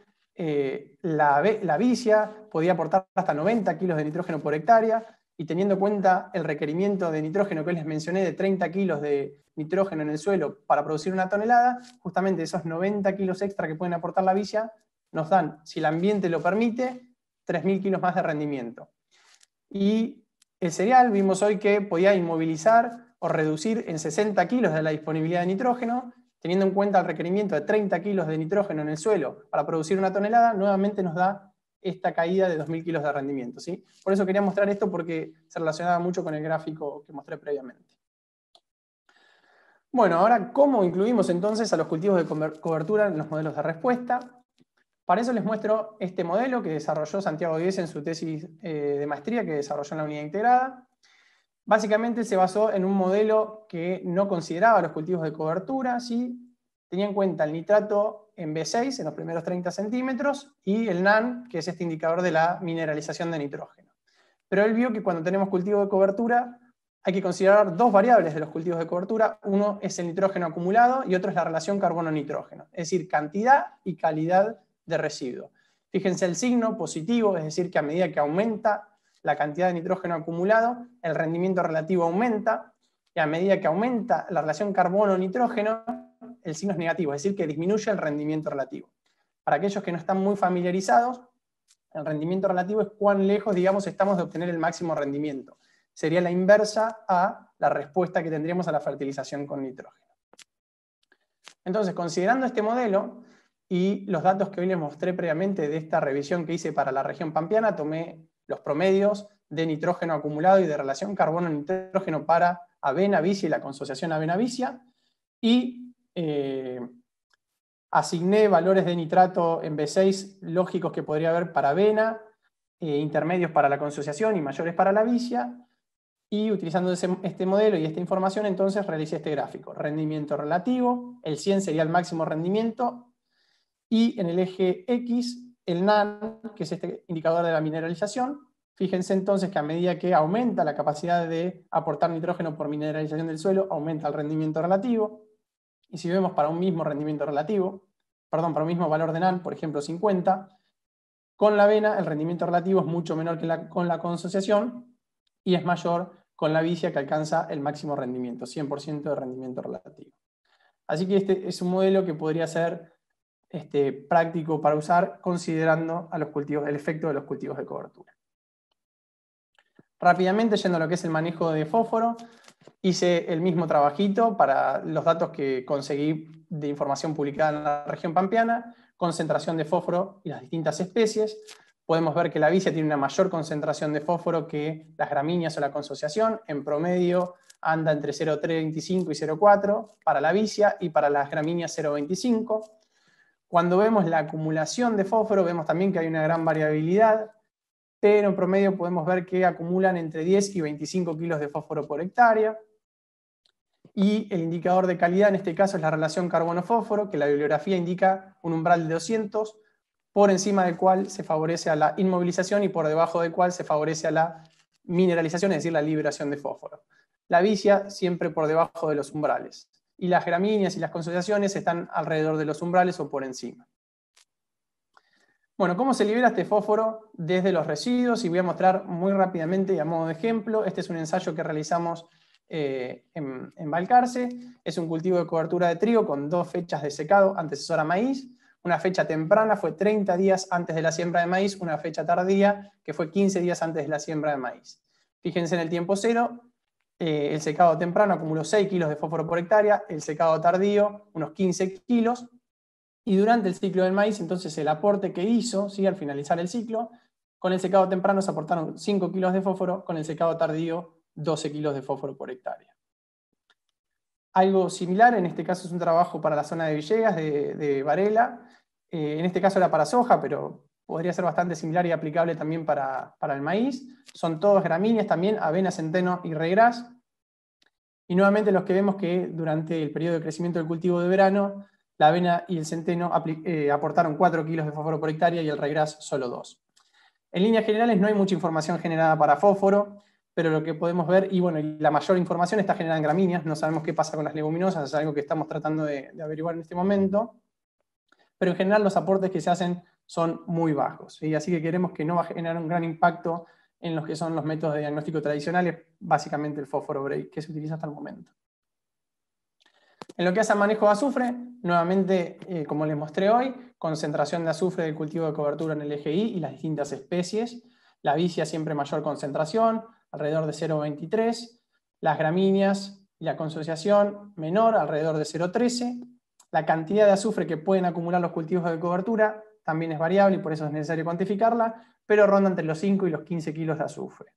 la vicia podía aportar hasta 90 kilos de nitrógeno por hectárea, y teniendo en cuenta el requerimiento de nitrógeno que les mencioné de 30 kilos de nitrógeno en el suelo para producir una tonelada, justamente esos 90 kilos extra que pueden aportar la vicia nos dan, si el ambiente lo permite, 3.000 kilos más de rendimiento. Y el cereal vimos hoy que podía inmovilizar o reducir en 60 kilos de la disponibilidad de nitrógeno, teniendo en cuenta el requerimiento de 30 kilos de nitrógeno en el suelo para producir una tonelada, nuevamente nos da esta caída de 2.000 kilos de rendimiento, ¿sí? Por eso quería mostrar esto, porque se relacionaba mucho con el gráfico que mostré previamente. Bueno, ahora, ¿cómo incluimos entonces a los cultivos de cobertura en los modelos de respuesta? Para eso les muestro este modelo que desarrolló Santiago Díez en su tesis de maestría que desarrolló en la unidad integrada. Básicamente se basó en un modelo que no consideraba los cultivos de cobertura, ¿sí? Tenía en cuenta el nitrato en B6 en los primeros 30 centímetros y el NAN, que es este indicador de la mineralización de nitrógeno. Pero él vio que cuando tenemos cultivo de cobertura hay que considerar dos variables de los cultivos de cobertura. Uno es el nitrógeno acumulado y otro es la relación carbono-nitrógeno, es decir, cantidad y calidad de residuo. Fíjense el signo positivo, es decir, que a medida que aumenta la cantidad de nitrógeno acumulado, el rendimiento relativo aumenta, y a medida que aumenta la relación carbono-nitrógeno, el signo es negativo, es decir, que disminuye el rendimiento relativo. Para aquellos que no están muy familiarizados, el rendimiento relativo es cuán lejos, digamos, estamos de obtener el máximo rendimiento. Sería la inversa a la respuesta que tendríamos a la fertilización con nitrógeno. Entonces, considerando este modelo y los datos que hoy les mostré previamente de esta revisión que hice para la región pampeana, tomé los promedios de nitrógeno acumulado y de relación carbono-nitrógeno para avena, vicia y la consociación avena-vicia, y asigné valores de nitrato en B6 lógicos que podría haber para avena, intermedios para la consociación y mayores para la vicia, y utilizando este modelo y esta información entonces realicé este gráfico. Rendimiento relativo, el 100 sería el máximo rendimiento, y en el eje X el NAN, que es este indicador de la mineralización. Fíjense entonces que a medida que aumenta la capacidad de aportar nitrógeno por mineralización del suelo, aumenta el rendimiento relativo. Y si vemos para un mismo rendimiento relativo, perdón, para un mismo valor de NAN, por ejemplo 50, con la avena el rendimiento relativo es mucho menor que con la consociación y es mayor con la vicia, que alcanza el máximo rendimiento, 100% de rendimiento relativo. Así que este es un modelo que podría ser práctico para usar considerando a los cultivos, el efecto de los cultivos de cobertura. Rápidamente, yendo a lo que es el manejo de fósforo, hice el mismo trabajito para los datos que conseguí de información publicada en la región pampeana, concentración de fósforo y las distintas especies. Podemos ver que la vicia tiene una mayor concentración de fósforo que las gramíneas o la consociación. En promedio anda entre 0,325 y 0,4 para la vicia, y para las gramíneas 0,25. Cuando vemos la acumulación de fósforo, vemos también que hay una gran variabilidad, pero en promedio podemos ver que acumulan entre 10 y 25 kilos de fósforo por hectárea. Y el indicador de calidad en este caso es la relación carbono-fósforo, que la bibliografía indica un umbral de 200, por encima del cual se favorece a la inmovilización y por debajo del cual se favorece a la mineralización, es decir, la liberación de fósforo. La vicia siempre por debajo de los umbrales. Y las gramíneas y las consociaciones están alrededor de los umbrales o por encima. Bueno, ¿cómo se libera este fósforo desde los residuos? Y voy a mostrar muy rápidamente y a modo de ejemplo. Este es un ensayo que realizamos en Balcarce. Es un cultivo de cobertura de trigo con 2 fechas de secado antecesor a maíz. Una fecha temprana fue 30 días antes de la siembra de maíz, una fecha tardía que fue 15 días antes de la siembra de maíz. Fíjense en el tiempo cero. El secado temprano acumuló 6 kilos de fósforo por hectárea, el secado tardío unos 15 kilos, y durante el ciclo del maíz, entonces el aporte que hizo, ¿sí? Al finalizar el ciclo, con el secado temprano se aportaron 5 kilos de fósforo, con el secado tardío 12 kilos de fósforo por hectárea. Algo similar, en este caso es un trabajo para la zona de Villegas, de Varela, en este caso era para soja, pero podría ser bastante similar y aplicable también para el maíz. Son todos gramíneas también, avena, centeno y regras. Y nuevamente los que vemos que durante el periodo de crecimiento del cultivo de verano, la avena y el centeno aportaron 4 kilos de fósforo por hectárea y el regras solo 2. En líneas generales no hay mucha información generada para fósforo, pero lo que podemos ver, y bueno, la mayor información está generada en gramíneas, no sabemos qué pasa con las leguminosas, es algo que estamos tratando de averiguar en este momento, pero en general los aportes que se hacen son muy bajos, ¿sí? Así que queremos que no va a generar un gran impacto en los que son los métodos de diagnóstico tradicionales, básicamente el fósforo break que se utiliza hasta el momento. En lo que hace al manejo de azufre, nuevamente, como les mostré hoy, concentración de azufre del cultivo de cobertura en el eje Y y las distintas especies. La vicia siempre mayor concentración, alrededor de 0,23. Las gramíneas y la consociación menor, alrededor de 0,13. La cantidad de azufre que pueden acumular los cultivos de cobertura también es variable y por eso es necesario cuantificarla, pero ronda entre los 5 y los 15 kilos de azufre.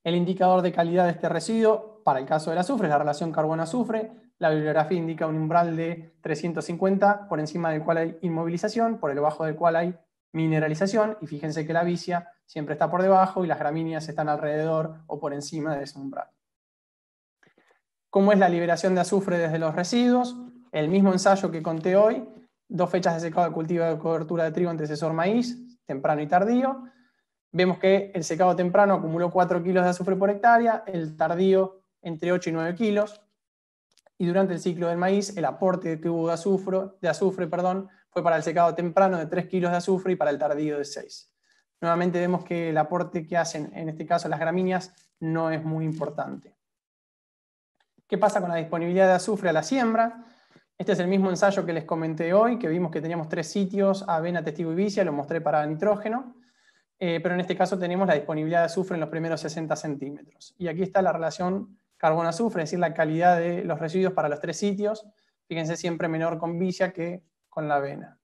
El indicador de calidad de este residuo, para el caso del azufre, es la relación carbono-azufre. La bibliografía indica un umbral de 350, por encima del cual hay inmovilización, por debajo del cual hay mineralización, y fíjense que la vicia siempre está por debajo y las gramíneas están alrededor o por encima de ese umbral. ¿Cómo es la liberación de azufre desde los residuos? El mismo ensayo que conté hoy, 2 fechas de secado de cultivo de cobertura de trigo antecesor maíz, temprano y tardío. Vemos que el secado temprano acumuló 4 kilos de azufre por hectárea, el tardío entre 8 y 9 kilos, y durante el ciclo del maíz el aporte que hubo de azufre fue para el secado temprano de 3 kilos de azufre y para el tardío de 6. Nuevamente vemos que el aporte que hacen, en este caso las gramíneas, no es muy importante. ¿Qué pasa con la disponibilidad de azufre a la siembra? Este es el mismo ensayo que les comenté hoy, que vimos que teníamos 3 sitios, avena, testigo y vicia, lo mostré para nitrógeno. Pero en este caso tenemos la disponibilidad de azufre en los primeros 60 centímetros. Y aquí está la relación carbono-azufre, es decir, la calidad de los residuos para los 3 sitios. Fíjense, siempre menor con vicia que con la avena.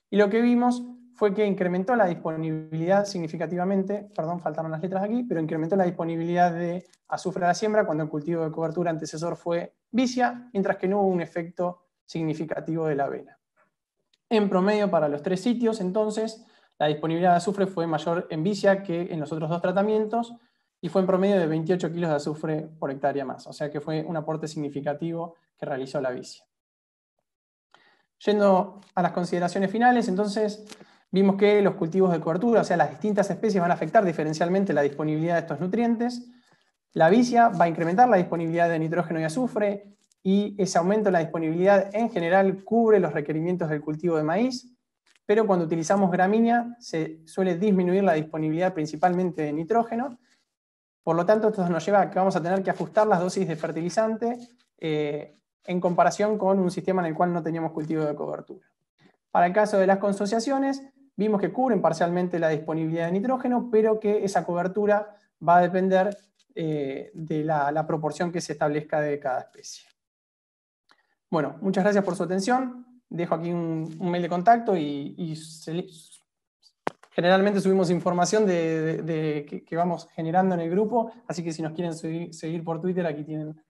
Y lo que vimos fue que incrementó la disponibilidad significativamente, perdón, faltaron las letras aquí, pero incrementó la disponibilidad de azufre a la siembra cuando el cultivo de cobertura antecesor fue vicia, mientras que no hubo un efecto significativo de la avena. En promedio, para los 3 sitios, entonces, la disponibilidad de azufre fue mayor en vicia que en los otros 2 tratamientos y fue en promedio de 28 kilos de azufre por hectárea más. O sea que fue un aporte significativo que realizó la vicia. Yendo a las consideraciones finales, entonces vimos que los cultivos de cobertura, o sea, las distintas especies van a afectar diferencialmente la disponibilidad de estos nutrientes. La vicia va a incrementar la disponibilidad de nitrógeno y azufre y ese aumento en la disponibilidad en general cubre los requerimientos del cultivo de maíz. Pero cuando utilizamos gramínea se suele disminuir la disponibilidad principalmente de nitrógeno. Por lo tanto, esto nos lleva a que vamos a tener que ajustar las dosis de fertilizante en comparación con un sistema en el cual no teníamos cultivo de cobertura. Para el caso de las consociaciones, vimos que cubren parcialmente la disponibilidad de nitrógeno, pero que esa cobertura va a depender de la proporción que se establezca de cada especie. Bueno, muchas gracias por su atención. Dejo aquí un mail de contacto y generalmente subimos información que vamos generando en el grupo, así que si nos quieren seguir por Twitter, aquí tienen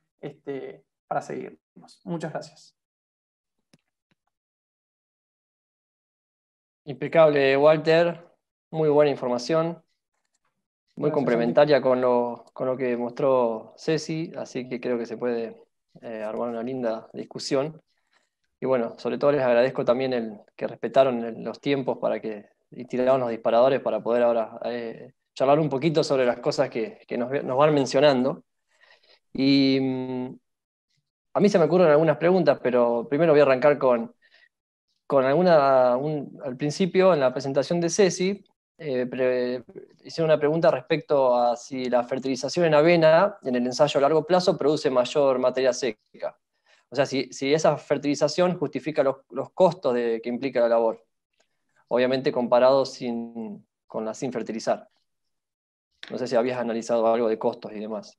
para seguirnos. Muchas gracias. Impecable, Walter. Muy buena información. Muy complementaria con lo que mostró Ceci, así que creo que se puede armar una linda discusión. Y bueno, sobre todo les agradezco también que respetaron los tiempos para que tiraron los disparadores para poder ahora charlar un poquito sobre las cosas que nos van mencionando. Y a mí se me ocurren algunas preguntas, pero primero voy a arrancar con al principio, en la presentación de Ceci, hicieron una pregunta respecto a si la fertilización en avena, en el ensayo a largo plazo, produce mayor materia seca. O sea, si esa fertilización justifica los costos que implica la labor. Obviamente comparado con la sin fertilizar. No sé si habías analizado algo de costos y demás.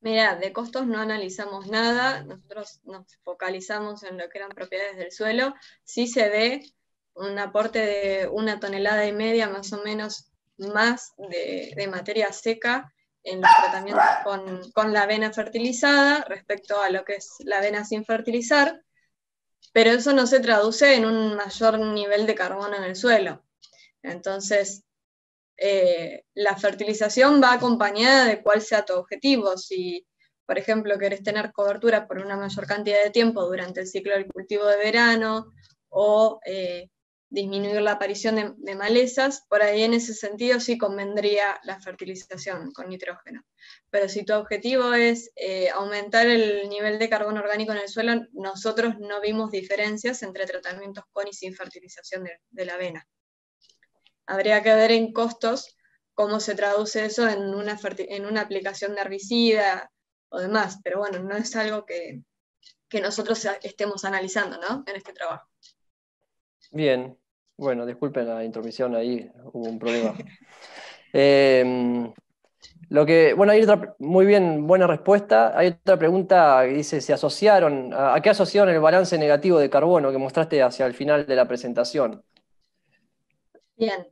Mira, de costos no analizamos nada, nosotros nos focalizamos en lo que eran propiedades del suelo. Sí se ve un aporte de 1,5 toneladas más o menos más de materia seca en los tratamientos con la avena fertilizada respecto a lo que es la avena sin fertilizar. pero eso no se traduce en un mayor nivel de carbono en el suelo. Entonces, la fertilización va acompañada de cuál sea tu objetivo. Si, por ejemplo, querés tener cobertura por una mayor cantidad de tiempo durante el ciclo del cultivo de verano, o disminuir la aparición de malezas, por ahí en ese sentido sí convendría la fertilización con nitrógeno. Pero si tu objetivo es aumentar el nivel de carbono orgánico en el suelo, nosotros no vimos diferencias entre tratamientos con y sin fertilización de la avena. Habría que ver en costos cómo se traduce eso en una aplicación de herbicida o demás, pero bueno, no es algo que nosotros estemos analizando, ¿no?, en este trabajo. Bien, bueno, disculpen la intromisión ahí, hubo un problema. Bueno, hay otra, muy bien, buena respuesta. Hay otra pregunta que dice, ¿a qué asociaron el balance negativo de carbono que mostraste hacia el final de la presentación? Bien,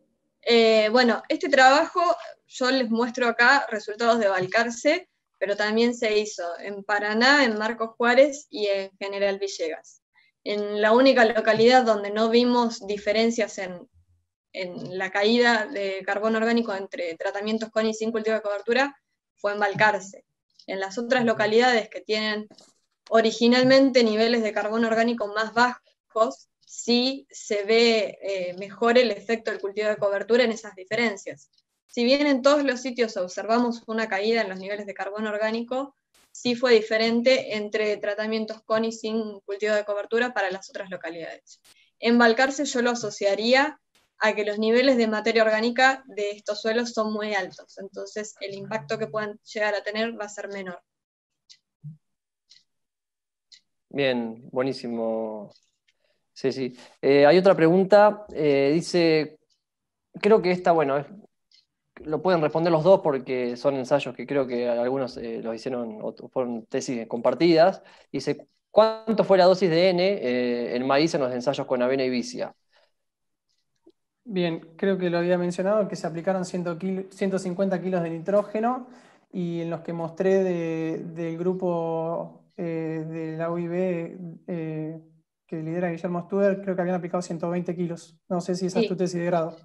bueno, este trabajo yo les muestro acá resultados de Balcarce, pero también se hizo en Paraná, en Marcos Juárez y en General Villegas. En la única localidad donde no vimos diferencias en la caída de carbono orgánico entre tratamientos con y sin cultivo de cobertura fue en Balcarce. En las otras localidades que tienen originalmente niveles de carbono orgánico más bajos, sí se ve mejor el efecto del cultivo de cobertura en esas diferencias. Si bien en todos los sitios observamos una caída en los niveles de carbono orgánico, sí fue diferente entre tratamientos con y sin cultivo de cobertura para las otras localidades. En Balcarce yo lo asociaría a que los niveles de materia orgánica de estos suelos son muy altos, entonces el impacto que puedan llegar a tener va a ser menor. Bien, buenísimo. Sí, sí. Hay otra pregunta, dice, creo que esta, bueno, lo pueden responder los dos porque son ensayos que creo que algunos los hicieron, o fueron tesis compartidas. Dice, ¿cuánto fue la dosis de N en maíz en los ensayos con avena y vicia? Bien, creo que lo había mencionado, que se aplicaron 150 kilos de nitrógeno, y en los que mostré del grupo de la UIB que lidera Guillermo Studer, creo que habían aplicado 120 kilos. No sé si esa es tu tesis de grado.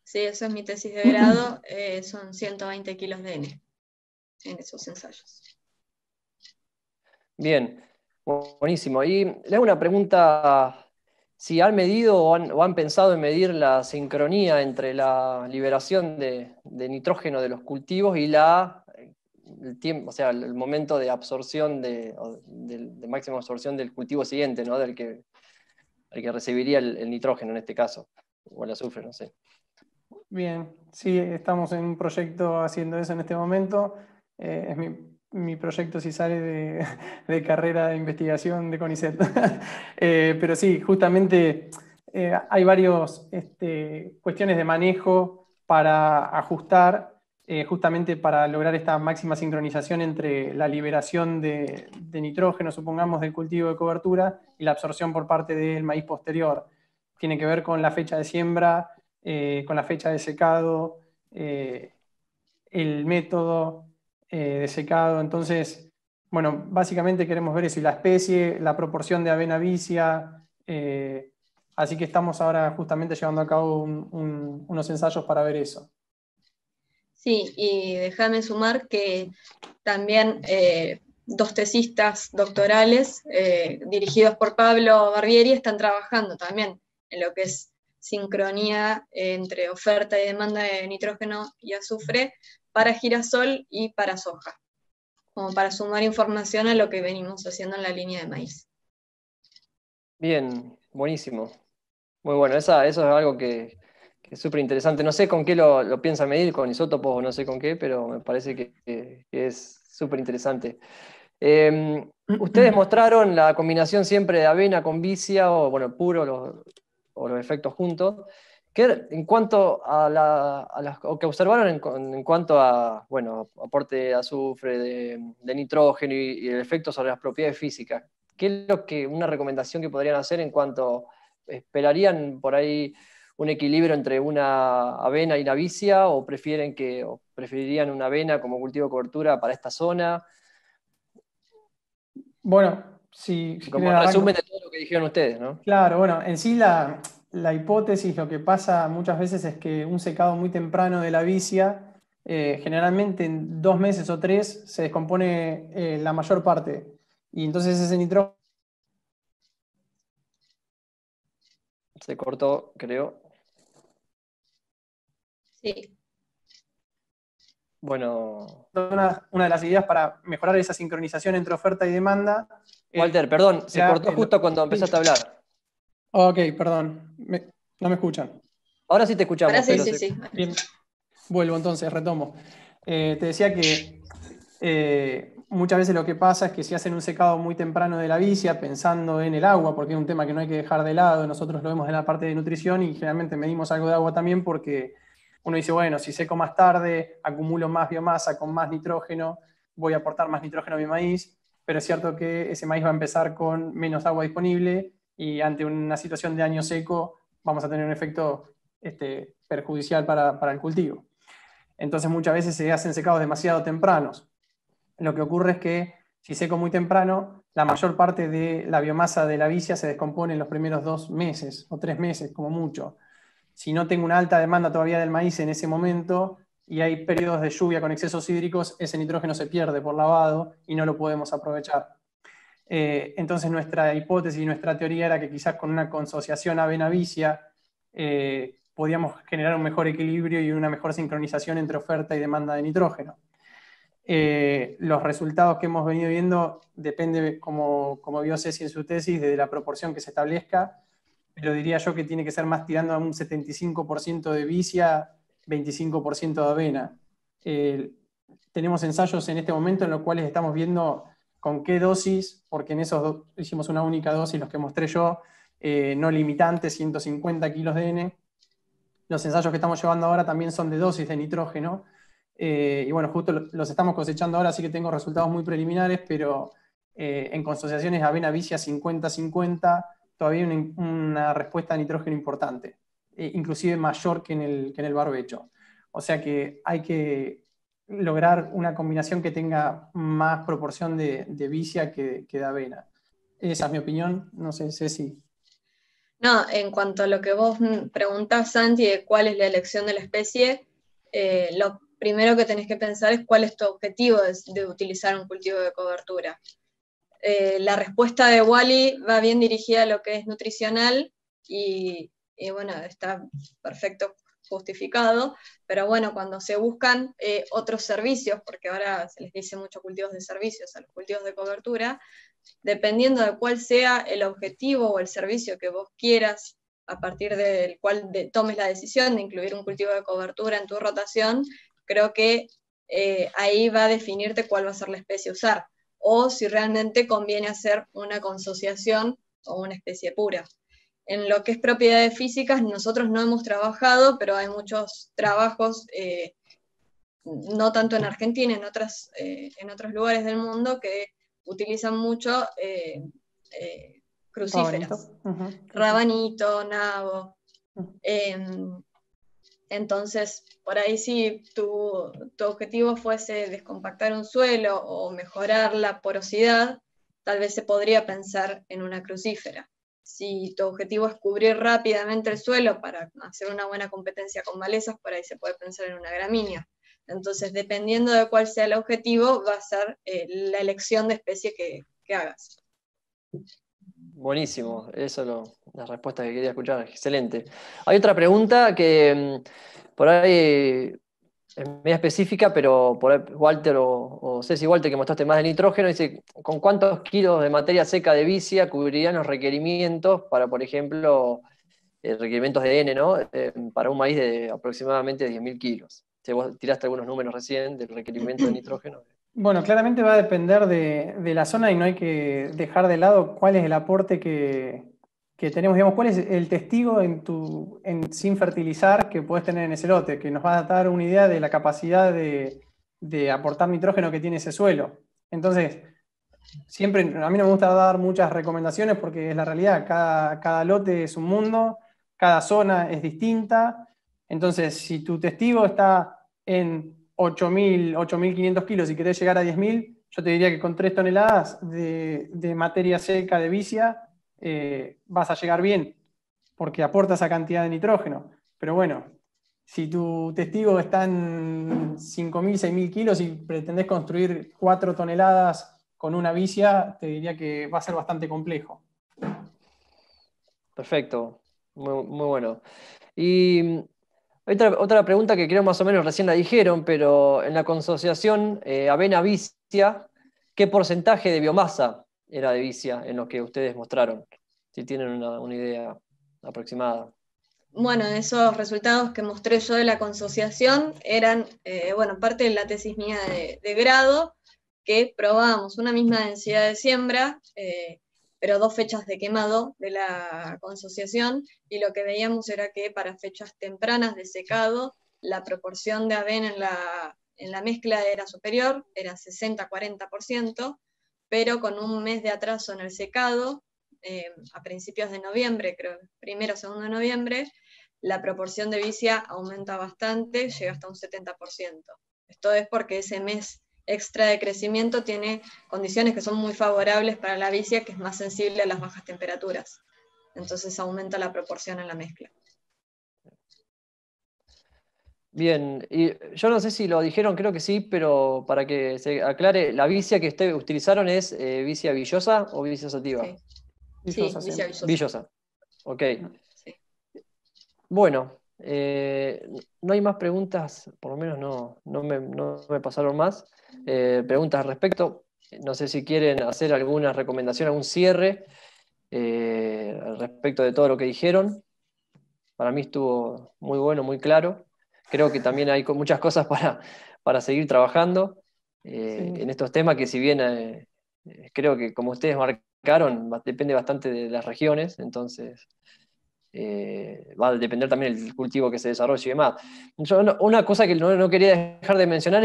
Sí, eso es mi tesis de grado, son 120 kilos de N en esos ensayos. Bien, buenísimo. Y le hago una pregunta, si han medido o han pensado en medir la sincronía entre la liberación de nitrógeno de los cultivos y el tiempo, o sea, el momento de absorción de máxima absorción del cultivo siguiente, ¿no? El que recibiría el nitrógeno en este caso, o el azufre, no sé. Bien, sí, estamos en un proyecto haciendo eso en este momento. Es mi proyecto si sale de carrera de investigación de CONICET. Pero sí, justamente hay varias cuestiones de manejo para ajustar, justamente para lograr esta máxima sincronización entre la liberación de nitrógeno, supongamos, del cultivo de cobertura y la absorción por parte del maíz posterior. Tiene que ver con la fecha de siembra, con la fecha de secado, el método de secado. Entonces, bueno, básicamente queremos ver eso, y la especie, la proporción de avena vicia. Así que estamos ahora justamente llevando a cabo unos ensayos para ver eso. Sí, y déjame sumar que también dos tesistas doctorales dirigidos por Pablo Barbieri están trabajando también en lo que es sincronía entre oferta y demanda de nitrógeno y azufre para girasol y para soja, como para sumar información a lo que venimos haciendo en la línea de maíz. Bien, buenísimo. Muy bueno, eso es algo que es súper interesante. No sé con qué lo piensan medir, con isótopos o no sé con qué, pero me parece que es súper interesante. Ustedes mostraron la combinación siempre de avena con vicia, o bueno, puro, o los efectos juntos. En cuanto o que observaron en cuanto a, bueno, aporte de azufre, de nitrógeno y el efecto sobre las propiedades físicas, ¿qué es una recomendación que podrían hacer en cuanto esperarían por ahí un equilibrio entre una avena y la vicia, o preferirían una avena como cultivo de cobertura para esta zona? Bueno, Sí, Como un resumen de todo lo que dijeron ustedes, ¿no? Claro, bueno, en sí la hipótesis, lo que pasa muchas veces es que un secado muy temprano de la vicia, generalmente en 2 meses o 3 se descompone la mayor parte. Y entonces ese nitrógeno... Se cortó, creo. Sí. Bueno. Una de las ideas para mejorar esa sincronización entre oferta y demanda... Walter, perdón, se cortó justo cuando empezaste a hablar. Ok, perdón. No me escuchan. Ahora sí te escuchamos. Ahora sí, sí. Bien, vuelvo entonces, retomo. Te decía que muchas veces lo que pasa es que si hacen un secado muy temprano de la vicia, pensando en el agua, porque es un tema que no hay que dejar de lado, nosotros lo vemos en la parte de nutrición y generalmente medimos algo de agua también porque uno dice, bueno, si seco más tarde, acumulo más biomasa con más nitrógeno, voy a aportar más nitrógeno a mi maíz, pero es cierto que ese maíz va a empezar con menos agua disponible y ante una situación de año seco vamos a tener un efecto perjudicial para el cultivo. Entonces muchas veces se hacen secados demasiado tempranos. Lo que ocurre es que si seco muy temprano, la mayor parte de la biomasa de la vicia se descompone en los primeros 2 meses o 3 meses, como mucho. Si no tengo una alta demanda todavía del maíz en ese momento y hay periodos de lluvia con excesos hídricos, ese nitrógeno se pierde por lavado y no lo podemos aprovechar. Entonces nuestra hipótesis y nuestra teoría era que quizás con una consociación avena-vicia podíamos generar un mejor equilibrio y una mejor sincronización entre oferta y demanda de nitrógeno. Los resultados que hemos venido viendo depende, como vio Ceci en su tesis, de la proporción que se establezca, pero diría yo que tiene que ser más tirando a un 75% de vicia, 25% de avena. Tenemos ensayos en este momento en los cuales estamos viendo con qué dosis, porque en esos hicimos una única dosis, los que mostré yo, no limitante, 150 kilos de N. Los ensayos que estamos llevando ahora también son de dosis de nitrógeno. Y bueno, justo los estamos cosechando ahora, así que tengo resultados muy preliminares, pero en consociaciones avena-vicia 50-50, todavía una respuesta a nitrógeno importante, inclusive mayor que en el barbecho. O sea que hay que lograr una combinación que tenga más proporción de vicia que de avena. Esa es mi opinión, no sé, Ceci. No, en cuanto a lo que vos preguntás, Santi, de cuál es la elección de la especie, lo primero que tenés que pensar es cuál es tu objetivo de utilizar un cultivo de cobertura. La respuesta de Wally va bien dirigida a lo que es nutricional y bueno, está perfecto justificado, pero bueno, cuando se buscan otros servicios, porque ahora se les dice mucho cultivos de servicios a los cultivos de cobertura, dependiendo de cuál sea el objetivo o el servicio que vos quieras, a partir del cual tomes la decisión de incluir un cultivo de cobertura en tu rotación, creo que ahí va a definirte cuál va a ser la especie a usar, o si realmente conviene hacer una consociación o una especie pura. En lo que es propiedades físicas, nosotros no hemos trabajado, pero hay muchos trabajos, no tanto en Argentina, en otros lugares del mundo, que utilizan mucho crucíferas. Rabanito, nabo. Entonces, por ahí si tu objetivo fuese descompactar un suelo o mejorar la porosidad, tal vez se podría pensar en una crucífera. Si tu objetivo es cubrir rápidamente el suelo para hacer una buena competencia con malezas, por ahí se puede pensar en una gramínea. Entonces, dependiendo de cuál sea el objetivo, va a ser la elección de especie que hagas. Buenísimo, eso es la respuesta que quería escuchar, excelente. Hay otra pregunta que por ahí es media específica, pero por ahí Walter o Ceci Walter, que mostraste más de nitrógeno, dice, ¿con cuántos kilos de materia seca de vicia cubrirían los requerimientos para, por ejemplo, requerimientos de N, ¿no? Para un maíz de aproximadamente 10.000 kilos? Si vos tiraste algunos números recién del requerimiento de nitrógeno. Bueno, claramente va a depender de la zona y no hay que dejar de lado cuál es el aporte que tenemos, digamos, cuál es el testigo sin fertilizar que puedes tener en ese lote, que nos va a dar una idea de la capacidad de aportar nitrógeno que tiene ese suelo. Entonces, siempre, a mí no me gusta dar muchas recomendaciones porque es la realidad, cada lote es un mundo, cada zona es distinta. Entonces, si tu testigo está en 8.500 kilos y querés llegar a 10.000, yo te diría que con 3 toneladas de materia seca de vicia vas a llegar bien, porque aporta esa cantidad de nitrógeno. Pero bueno, si tu testigo está en 5.000, 6.000 kilos y pretendés construir 4 toneladas con una vicia, te diría que va a ser bastante complejo. Perfecto, muy bueno. Y otra pregunta que creo más o menos recién la dijeron, pero en la consociación avena-vicia, ¿qué porcentaje de biomasa era de vicia en lo que ustedes mostraron? Si tienen una idea aproximada. Bueno, esos resultados que mostré yo de la consociación eran, parte de la tesis mía de grado, que probábamos una misma densidad de siembra, pero 2 fechas de quemado de la consociación, y lo que veíamos era que para fechas tempranas de secado, la proporción de avena en la mezcla era superior, era 60-40%, pero con un mes de atraso en el secado, a principios de noviembre, creo, 1o 2 de noviembre, la proporción de vicia aumenta bastante, llega hasta un 70%. Esto es porque ese mes extra de crecimiento tiene condiciones que son muy favorables para la vicia, que es más sensible a las bajas temperaturas. Entonces aumenta la proporción en la mezcla. Bien, y yo no sé si lo dijeron, creo que sí, pero para que se aclare, ¿la vicia que ustedes utilizaron es vicia villosa o vicia sativa? Sí, Villosa vicia siempre. villosa. Villosa, ok. Sí. Bueno, no hay más preguntas, por lo menos no me pasaron más preguntas al respecto. No sé si quieren hacer alguna recomendación, algún cierre al respecto de todo lo que dijeron. Para mí estuvo muy bueno, muy claro. Creo que también hay muchas cosas para seguir trabajando en estos temas que si bien creo que como ustedes marcaron, depende bastante de las regiones, entonces va a depender también del cultivo que se desarrolle y demás. Una cosa que no quería dejar de mencionar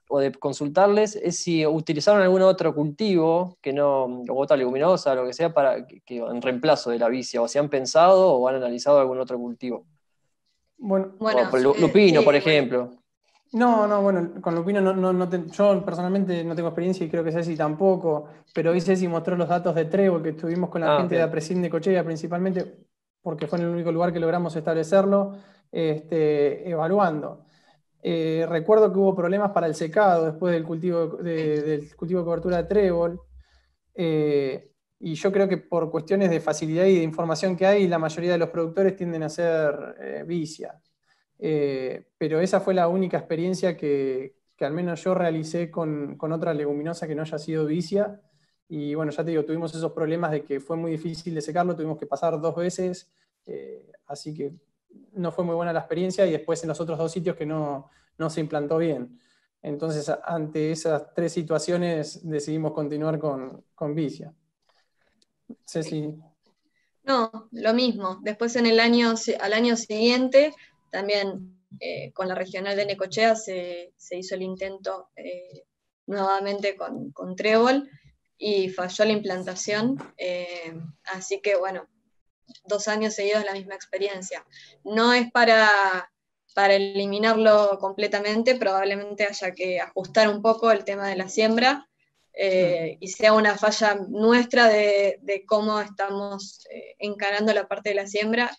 o de consultarles es si utilizaron algún otro cultivo que no, o otra leguminosa, lo que sea, para que en reemplazo de la vicia, o si han pensado o han analizado algún otro cultivo. Bueno, Lupino, sí, por ejemplo. bueno, con lupino yo personalmente no tengo experiencia y creo que Ceci tampoco, pero hoy Ceci mostró los datos de trébol que estuvimos con la gente de Bien. Aprecin de Cochea principalmente, porque fue en el único lugar que logramos establecerlo, evaluando. Recuerdo que hubo problemas para el secado después del cultivo de cobertura de trébol, y yo creo que por cuestiones de facilidad y de información que hay, la mayoría de los productores tienden a hacer vicia. Pero esa fue la única experiencia que al menos yo realicé con otra leguminosa que no haya sido vicia. Y bueno, ya te digo, tuvimos esos problemas de que fue muy difícil de secarlo, tuvimos que pasar 2 veces, así que no fue muy buena la experiencia, y después en los otros 2 sitios que no se implantó bien. Entonces, ante esas 3 situaciones, decidimos continuar con vicia. Ceci. No, lo mismo. Después al año siguiente, también con la regional de Necochea se hizo el intento nuevamente con trébol y falló la implantación. Así que bueno, 2 años seguidos la misma experiencia. No es para eliminarlo completamente, probablemente haya que ajustar un poco el tema de la siembra. Y sea una falla nuestra de cómo estamos encarando la parte de la siembra,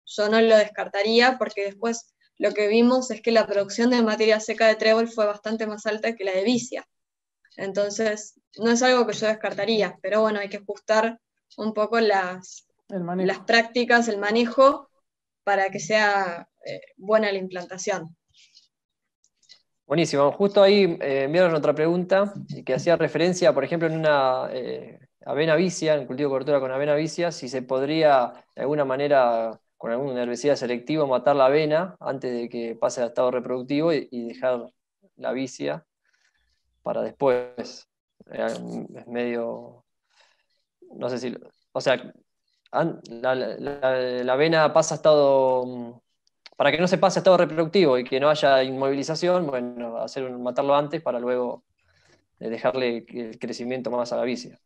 yo no lo descartaría, porque después lo que vimos es que la producción de materia seca de trébol fue bastante más alta que la de vicia. Entonces, no es algo que yo descartaría, pero bueno, hay que ajustar un poco las prácticas, el manejo, para que sea buena la implantación. Buenísimo. Justo ahí enviaron otra pregunta que hacía referencia, por ejemplo, en una avena vicia, en el cultivo de cobertura con avena vicia, si se podría de alguna manera, con algún herbicida selectivo, matar la avena antes de que pase al estado reproductivo y dejar la vicia para después. Es medio, no sé si, o sea, la avena pasa a estado... Para que no se pase a estado reproductivo y que no haya inmovilización, bueno, matarlo antes para luego dejarle el crecimiento más a la vicia.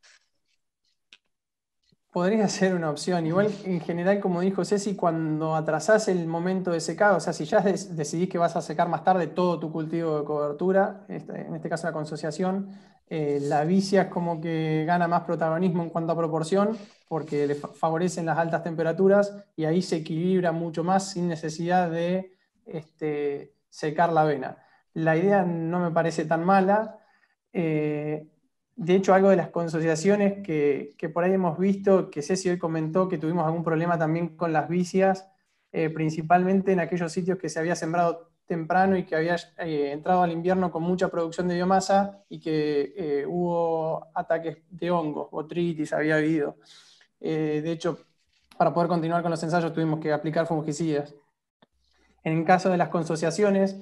Podría ser una opción. Igual, en general, como dijo Ceci, cuando atrasás el momento de secado, o sea, si ya decidís que vas a secar más tarde todo tu cultivo de cobertura, en este caso la consociación, la vicia es como que gana más protagonismo en cuanto a proporción, porque le favorecen las altas temperaturas y ahí se equilibra mucho más sin necesidad de secar la avena. La idea no me parece tan mala. De hecho, algo de las consociaciones que por ahí hemos visto, que Ceci hoy comentó que tuvimos algún problema también con las vicias, principalmente en aquellos sitios que se había sembrado temprano y que había entrado al invierno con mucha producción de biomasa y que hubo ataques de hongos, botrytis había habido. De hecho, para poder continuar con los ensayos tuvimos que aplicar fungicidas. En el caso de las consociaciones,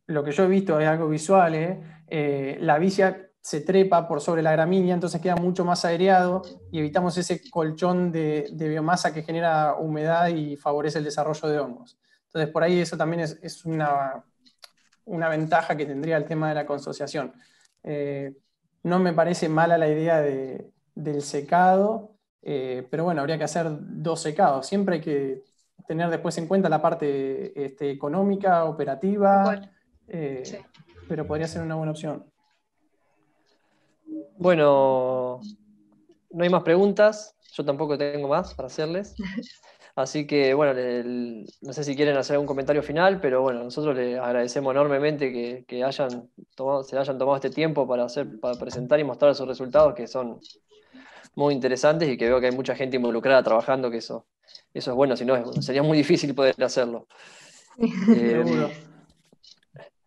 lo que yo he visto es algo visual, la vicia se trepa por sobre la gramínea, entonces queda mucho más aireado y evitamos ese colchón de biomasa que genera humedad y favorece el desarrollo de hongos. Entonces, por ahí eso también es una ventaja que tendría el tema de la consociación. No me parece mala la idea del secado, pero bueno, habría que hacer 2 secados. Siempre hay que tener después en cuenta la parte económica, operativa, Sí. pero podría ser una buena opción. Bueno, no hay más preguntas, yo tampoco tengo más para hacerles. Así que, bueno, no sé si quieren hacer algún comentario final, pero bueno, nosotros les agradecemos enormemente que se hayan tomado este tiempo para presentar y mostrar sus resultados, que son muy interesantes y que veo que hay mucha gente involucrada trabajando, que eso es bueno, si no sería muy difícil poder hacerlo. Seguro.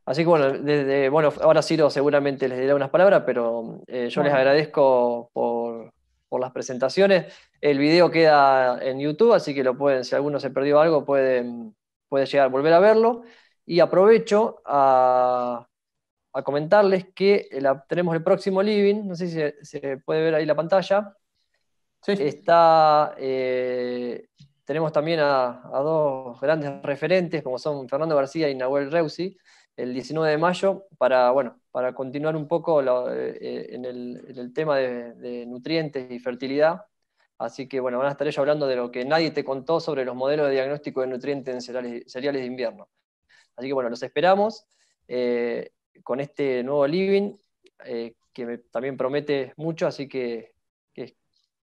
Así que bueno, ahora Ciro seguramente les dirá unas palabras, pero yo les agradezco por las presentaciones. El video queda en YouTube, así que si alguno se perdió algo, puede volver a verlo. Y aprovecho a comentarles que tenemos el próximo living, no sé si se puede ver ahí la pantalla. Sí. Tenemos también a 2 grandes referentes, como son Fernando García y Nahuel Reusi, el 19 de mayo, para continuar un poco en el tema de nutrientes y fertilidad. Así que van a estar ellos hablando de lo que nadie te contó sobre los modelos de diagnóstico de nutrientes en cereales de invierno. Así que los esperamos con este nuevo living, que también promete mucho, así que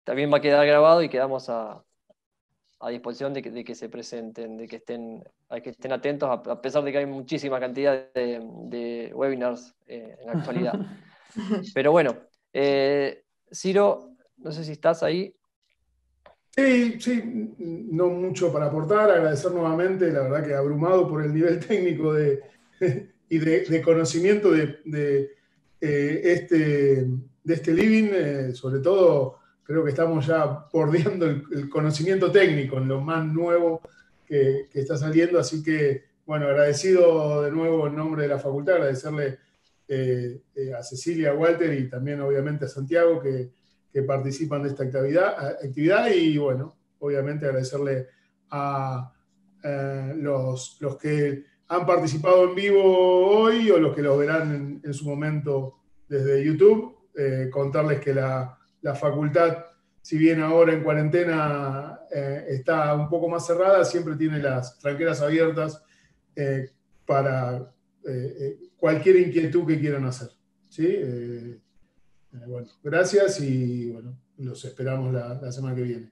también va a quedar grabado y quedamos a disposición de que se presenten, de que estén atentos, a pesar de que hay muchísima cantidad de webinars en la actualidad. Pero bueno, Ciro, no sé si estás ahí. Sí, no mucho para aportar, agradecer nuevamente, la verdad que abrumado por el nivel técnico y de conocimiento de este living, sobre todo creo que estamos ya bordeando el conocimiento técnico en lo más nuevo que está saliendo, así que bueno, agradecido de nuevo en nombre de la facultad, agradecerle a Cecilia, a Walter y también obviamente a Santiago que participan de esta actividad y bueno, obviamente agradecerle a los que han participado en vivo hoy o los que lo verán en su momento desde YouTube, contarles que la facultad, si bien ahora en cuarentena está un poco más cerrada, siempre tiene las tranqueras abiertas para cualquier inquietud que quieran hacer. ¿Sí? Bueno, gracias y bueno, los esperamos la semana que viene.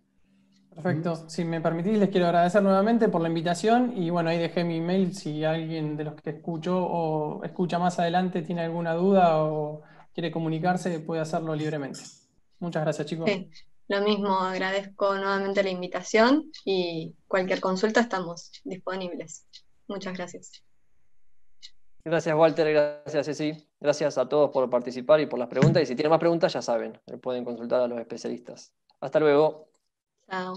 Perfecto. Si me permitís, les quiero agradecer nuevamente por la invitación y bueno, ahí dejé mi email si alguien de los que escuchó o escucha más adelante tiene alguna duda o quiere comunicarse, puede hacerlo libremente. Muchas gracias, chicos. Sí, lo mismo, agradezco nuevamente la invitación y cualquier consulta estamos disponibles. Muchas gracias. Gracias, Walter, gracias, Ceci. Gracias a todos por participar y por las preguntas. Y si tienen más preguntas, ya saben, pueden consultar a los especialistas. Hasta luego. Chao.